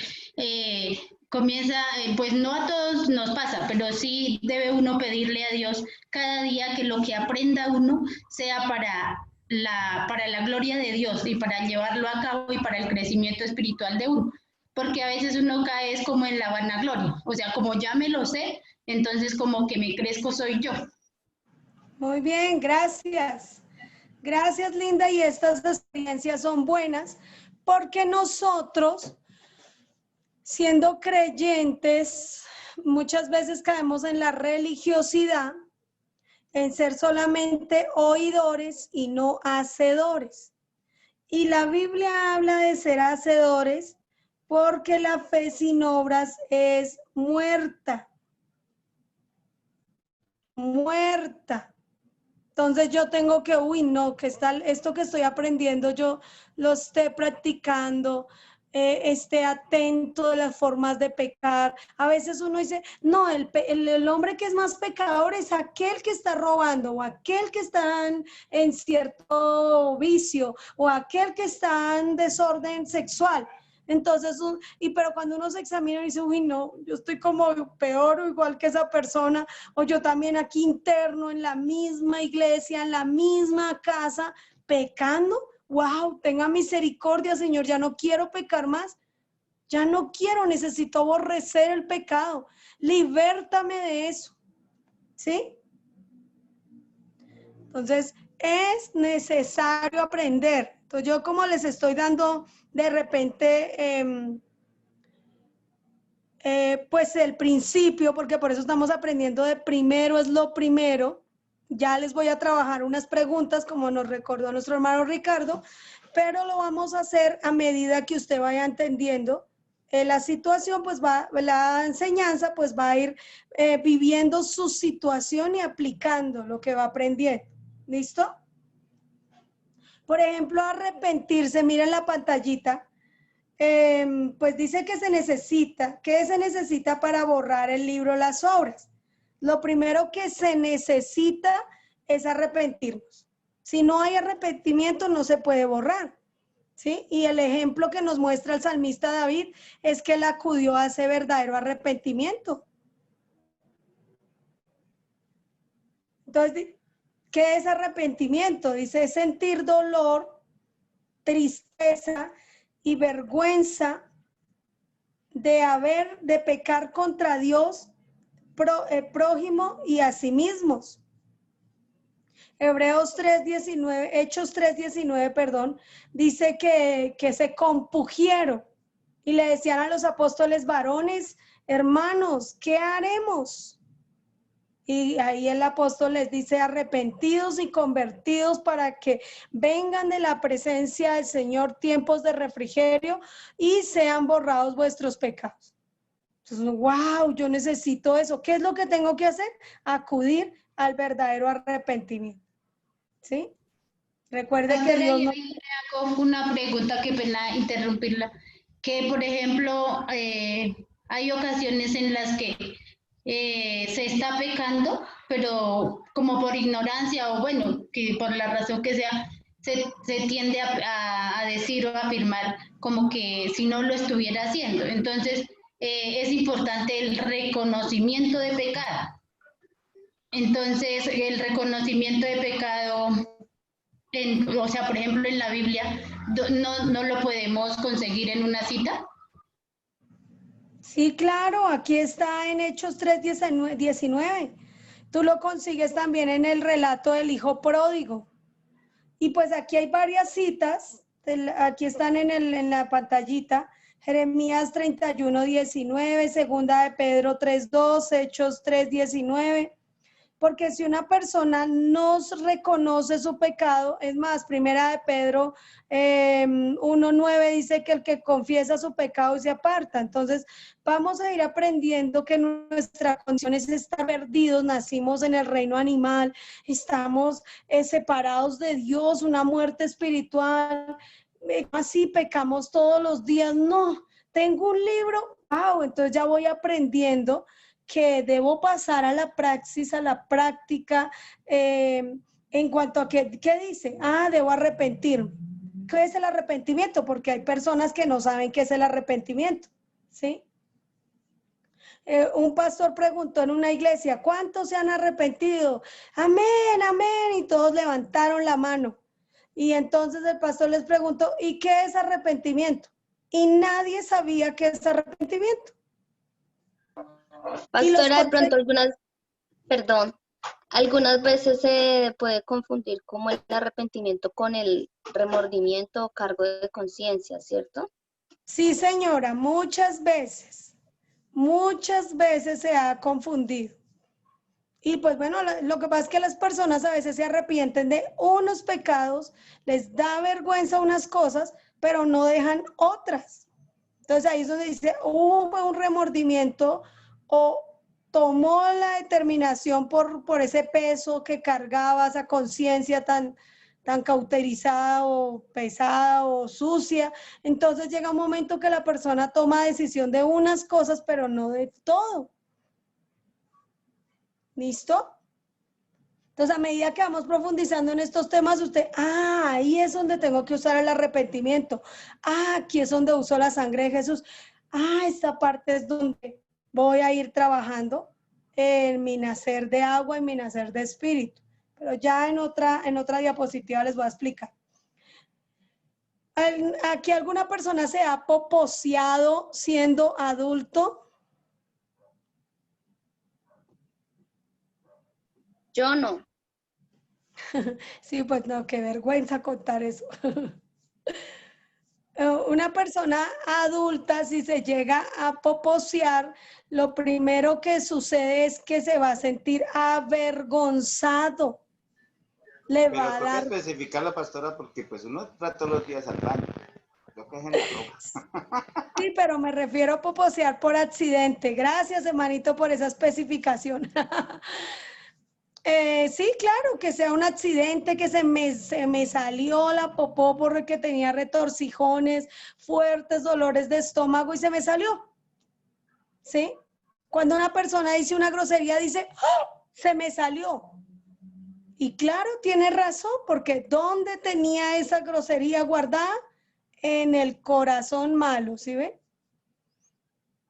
comienza, pues no a todos nos pasa, pero sí debe uno pedirle a Dios cada día que lo que aprenda uno sea para la gloria de Dios y para llevarlo a cabo y para el crecimiento espiritual de uno. Porque a veces uno cae es como en la vanagloria, o sea, como ya me lo sé, entonces como que me crezco soy yo. Muy bien, gracias. Gracias, Linda. Y estas experiencias son buenas porque nosotros, siendo creyentes, muchas veces caemos en la religiosidad, en ser solamente oidores y no hacedores. Y la Biblia habla de ser hacedores porque la fe sin obras es muerta. Muerta. Entonces yo tengo que, no, que esto que estoy aprendiendo, yo lo esté practicando, esté atento de las formas de pecar. A veces uno dice, no, el hombre que es más pecador es aquel que está robando, o aquel que está en cierto vicio, o aquel que está en desorden sexual. Entonces, pero cuando uno se examina y dice, no, yo estoy como peor o igual que esa persona, o yo también aquí interno, en la misma iglesia, en la misma casa, pecando, wow, tenga misericordia, Señor, ya no quiero pecar más, ya no quiero, necesito aborrecer el pecado, libértame de eso, ¿sí? Entonces, es necesario aprender. Entonces, yo como les estoy dando de repente, pues el principio, porque por eso estamos aprendiendo de primero es lo primero. Ya les voy a trabajar unas preguntas, como nos recordó nuestro hermano Ricardo, pero lo vamos a hacer a medida que usted vaya entendiendo la situación, pues la enseñanza, pues va a ir viviendo su situación y aplicando lo que va aprendiendo. ¿Listo? Por ejemplo, arrepentirse, miren la pantallita, pues dice que se necesita, ¿qué se necesita para borrar el libro Las Obras? Lo primero que se necesita es arrepentirnos. Si no hay arrepentimiento, no se puede borrar, ¿sí? Y el ejemplo que nos muestra el salmista David es que él acudió a ese verdadero arrepentimiento. Entonces, ¿qué es arrepentimiento? Dice, es sentir dolor, tristeza y vergüenza de pecar contra Dios, prójimo y a sí mismos. Hebreos 3:19, Hechos 3:19, perdón, dice que se compugieron y le decían a los apóstoles varones, hermanos, ¿qué haremos? Y ahí el apóstol les dice, arrepentidos y convertidos para que vengan de la presencia del Señor tiempos de refrigerio y sean borrados vuestros pecados. Entonces, wow, yo necesito eso. ¿Qué es lo que tengo que hacer? Acudir al verdadero arrepentimiento. ¿Sí? Recuerde que Dios no... hago una pregunta, que pena interrumpirla, que por ejemplo, hay ocasiones en las que se está pecando, pero como por ignorancia o bueno, que por la razón que sea, se tiende a decir o a afirmar como que si no lo estuviera haciendo. Entonces, es importante el reconocimiento de pecado. Entonces, el reconocimiento de pecado, o sea, por ejemplo, en la Biblia, no lo podemos conseguir en una cita. Sí, claro, aquí está en Hechos 3:19. Tú lo consigues también en el relato del hijo pródigo. Y pues aquí hay varias citas, aquí están en la pantallita, Jeremías 31:19, segunda de Pedro 3:2, Hechos 3:19, Porque si una persona no reconoce su pecado, es más, primera de Pedro 1:9 dice que el que confiesa su pecado se aparta. Entonces, vamos a ir aprendiendo que nuestra condición es estar perdidos, nacimos en el reino animal, estamos separados de Dios, una muerte espiritual, así pecamos todos los días. No, tengo un libro, wow, entonces ya voy aprendiendo que debo pasar a la praxis, a la práctica, en cuanto a ¿qué dice? Debo arrepentirme. ¿Qué es el arrepentimiento? Porque hay personas que no saben qué es el arrepentimiento, ¿sí? Un pastor preguntó en una iglesia, ¿cuántos se han arrepentido? Amén, amén, y todos levantaron la mano. Y entonces el pastor les preguntó, ¿y qué es arrepentimiento? Y nadie sabía qué es arrepentimiento. Pastora, de pronto algunas veces se puede confundir como el arrepentimiento con el remordimiento o cargo de conciencia, ¿cierto? Sí, señora, muchas veces se ha confundido. Y pues bueno, lo que pasa es que las personas a veces se arrepienten de unos pecados, les da vergüenza unas cosas, pero no dejan otras. Entonces ahí es donde dice, hubo un remordimiento o tomó la determinación por ese peso que cargaba, esa conciencia tan cauterizada o pesada o sucia. Entonces llega un momento que la persona toma decisión de unas cosas, pero no de todo. ¿Listo? Entonces, a medida que vamos profundizando en estos temas, usted, ahí es donde tengo que usar el arrepentimiento. Aquí es donde uso la sangre de Jesús. Esta parte es donde voy a ir trabajando en mi nacer de agua, en mi nacer de espíritu. Pero ya en otra diapositiva les voy a explicar. ¿Aquí alguna persona se ha poposeado siendo adulto? Yo no. Sí, pues no, qué vergüenza contar eso. Una persona adulta, si se llega a poposear, lo primero que sucede es que se va a sentir avergonzado. Le va a dar... especificarlo, pastora, porque pues uno va todos los días al baño. Lo que es en la ropa. Sí, pero me refiero a poposear por accidente. Gracias, hermanito, por esa especificación. Sí, claro, que sea un accidente, que se me salió la popó porque tenía retorcijones, fuertes dolores de estómago y se me salió. ¿Sí? Cuando una persona dice una grosería, dice, se me salió. Y claro, tiene razón, porque ¿dónde tenía esa grosería guardada? En el corazón malo, ¿sí ve?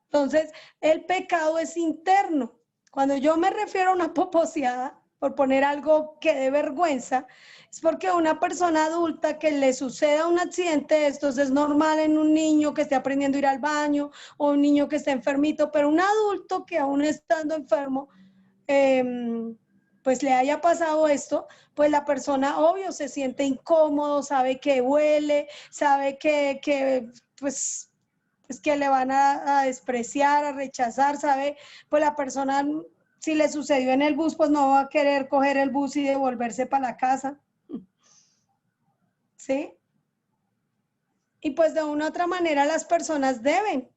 Entonces, el pecado es interno. Cuando yo me refiero a una poposeada, por poner algo que dé vergüenza, es porque una persona adulta que le suceda un accidente de estos es normal en un niño que esté aprendiendo a ir al baño o un niño que esté enfermito, pero un adulto que aún estando enfermo, pues le haya pasado esto, pues la persona, obvio, se siente incómodo, sabe que huele, sabe que pues es que le van a despreciar, a rechazar, sabe, pues la persona, si le sucedió en el bus, pues no va a querer coger el bus y devolverse para la casa. ¿Sí? Y pues de una u otra manera las personas deben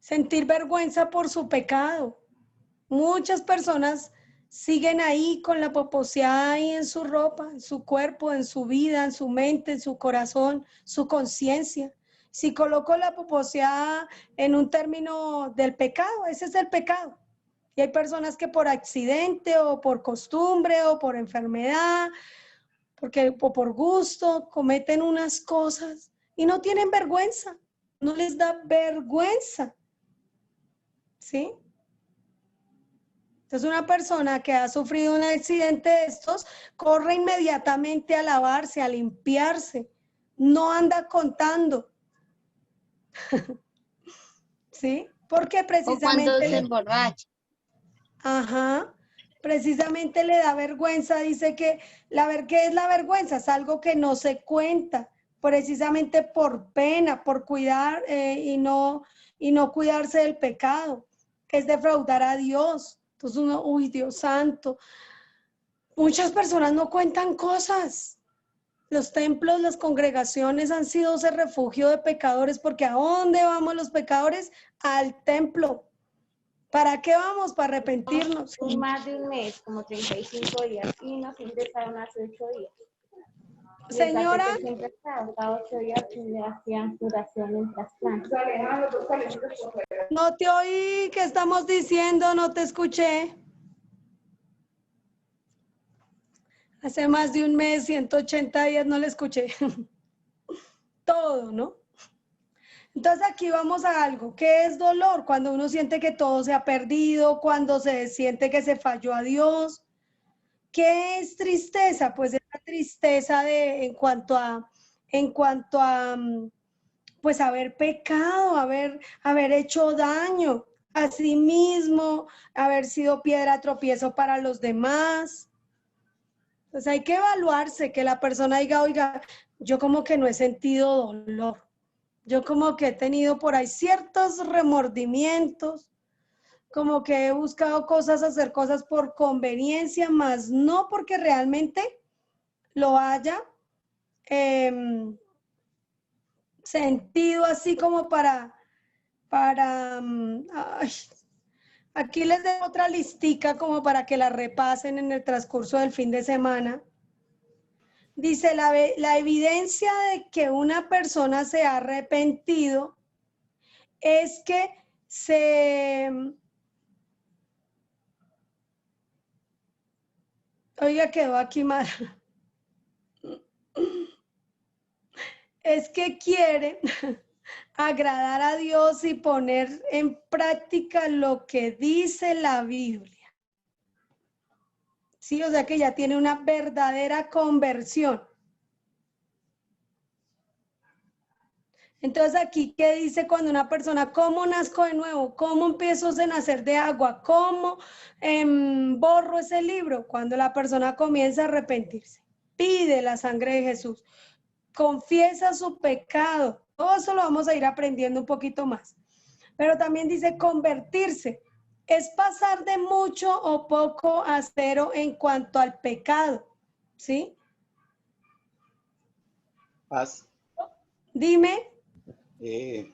sentir vergüenza por su pecado. Muchas personas siguen ahí con la poposeada ahí en su ropa, en su cuerpo, en su vida, en su mente, en su corazón, su conciencia. Si coloco la poposeada en un término del pecado, ese es el pecado. Y hay personas que por accidente o por costumbre o por enfermedad, o por gusto, cometen unas cosas y no tienen vergüenza, no les da vergüenza. ¿Sí? Entonces una persona que ha sufrido un accidente de estos corre inmediatamente a lavarse, a limpiarse, no anda contando. ¿Sí? Porque precisamente... O cuando se emborracha. Ajá, precisamente le da vergüenza, dice que ¿qué es la vergüenza? Es algo que no se cuenta, precisamente por pena, por cuidar y no y no cuidarse del pecado, es defraudar a Dios. Entonces uno, uy, Dios santo, muchas personas no cuentan cosas. Los templos, las congregaciones han sido ese refugio de pecadores, porque ¿a dónde vamos los pecadores? Al templo. ¿Para qué vamos? Para arrepentirnos. Más de un mes, como 35 días, y nos ingresaron hace 8 días. Señora, Siempre estaba, cada 8 días le hacían curación en trasplante. no te oí, ¿qué estamos diciendo? No te escuché. Hace más de un mes, 180 días, no le escuché. Todo, ¿no? Entonces aquí vamos a algo. ¿Qué es dolor? Cuando uno siente que todo se ha perdido, cuando se siente que se falló a Dios. ¿Qué es tristeza? Pues es la tristeza de en cuanto a pues haber pecado, haber hecho daño a sí mismo, haber sido piedra de tropiezo para los demás. Pues hay que evaluarse, que la persona diga, oiga, yo como que no he sentido dolor. Yo como que he tenido por ahí ciertos remordimientos, como que he buscado cosas, hacer cosas por conveniencia, más no porque realmente lo haya sentido así como ay, aquí les dejo otra listica como para que la repasen en el transcurso del fin de semana. Dice, la evidencia de que una persona se ha arrepentido es que oiga, quedó aquí mal. Es que quiere agradar a Dios y poner en práctica lo que dice la Biblia. Sí, o sea que ya tiene una verdadera conversión. Entonces aquí, ¿qué dice cuando una persona, cómo nazco de nuevo? ¿Cómo empiezo a nacer de agua? ¿Cómo borro ese libro? Cuando la persona comienza a arrepentirse, pide la sangre de Jesús, confiesa su pecado. Todo eso lo vamos a ir aprendiendo un poquito más. Pero también dice convertirse. Es pasar de mucho o poco a cero en cuanto al pecado. ¿Sí? Paz. Dime.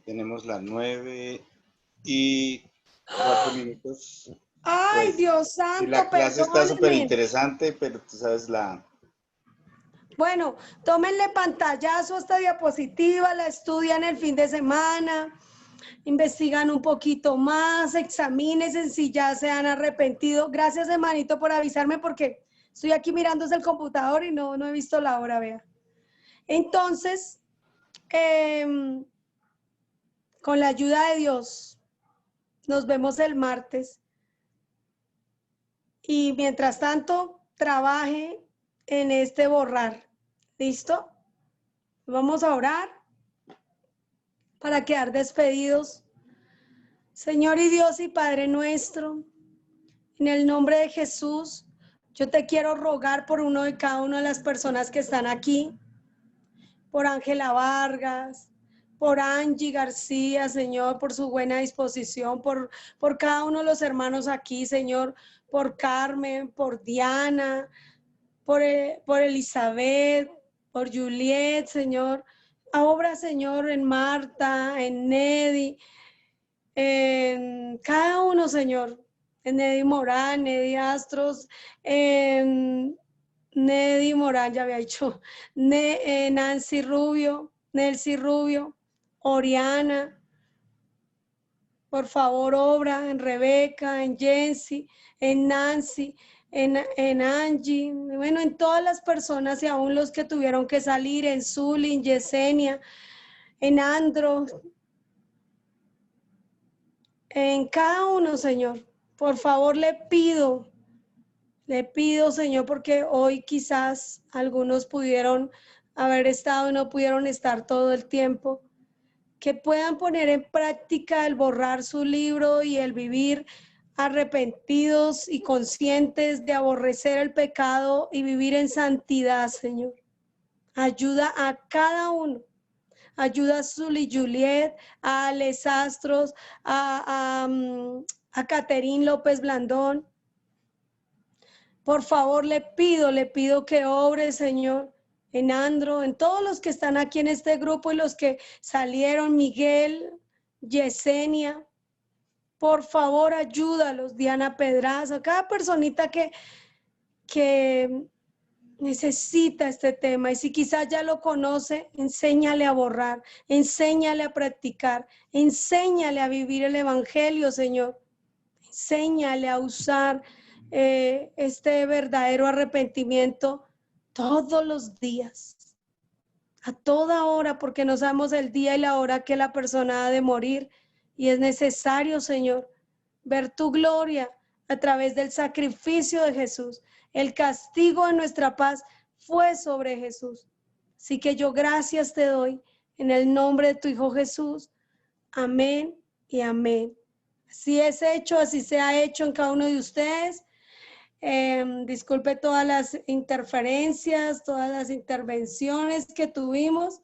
Tenemos las 9:04 minutos. Ay, Pues, Dios santo, y la clase está súper perdónenme. interesante, pero tú sabes Bueno, tómenle pantallazo a esta diapositiva, la estudian el fin de semana, investigan un poquito más, examínense si ya se han arrepentido. Gracias, hermanito, por avisarme porque estoy aquí mirándose el computador y no he visto la hora, vea. Entonces, con la ayuda de Dios, nos vemos el martes. Y mientras tanto, trabaje en este borrar. ¿Listo? Vamos a orar para quedar despedidos. Señor y Dios y Padre nuestro, en el nombre de Jesús, yo te quiero rogar por uno de cada una de las personas que están aquí, por Ángela Vargas, por Angie García, Señor, por su buena disposición, por cada uno de los hermanos aquí, Señor, por Carmen, por Diana, por Elizabeth, por Juliet, Señor. Obra, Señor, en Marta, en Nedi, en cada uno, Señor, en Nedi Morán, Nedi Astros, en Nedi Morán, ya había dicho, Nancy Rubio, Nelcy Rubio, Oriana, por favor, obra en Rebeca, en Jency, en Nancy, en Angie, bueno, en todas las personas y aún los que tuvieron que salir, en Zully, en Yesenia, en Andro, en cada uno, Señor. Por favor, le pido, Señor, porque hoy quizás algunos pudieron haber estado y no pudieron estar todo el tiempo, que puedan poner en práctica el borrar su libro y el vivir arrepentidos y conscientes de aborrecer el pecado y vivir en santidad, Señor. Ayuda a cada uno Ayuda a Zuli Juliet, a Alex Astros, a Caterín López Blandón. Por favor, le pido que obre, Señor, en Andro, en todos los que están aquí en este grupo y los que salieron, Miguel, Yesenia. Por favor, ayúdalos, Diana Pedraza, cada personita que necesita este tema. Y si quizás ya lo conoce, enséñale a borrar, enséñale a practicar, enséñale a vivir el evangelio, Señor. Enséñale a usar este verdadero arrepentimiento todos los días, a toda hora, porque no sabemos el día y la hora que la persona ha de morir. Y es necesario, Señor, ver tu gloria a través del sacrificio de Jesús. El castigo de nuestra paz fue sobre Jesús. Así que yo gracias te doy en el nombre de tu Hijo Jesús. Amén y amén. Así es hecho, así se ha hecho en cada uno de ustedes. Disculpe todas las interferencias, todas las intervenciones que tuvimos.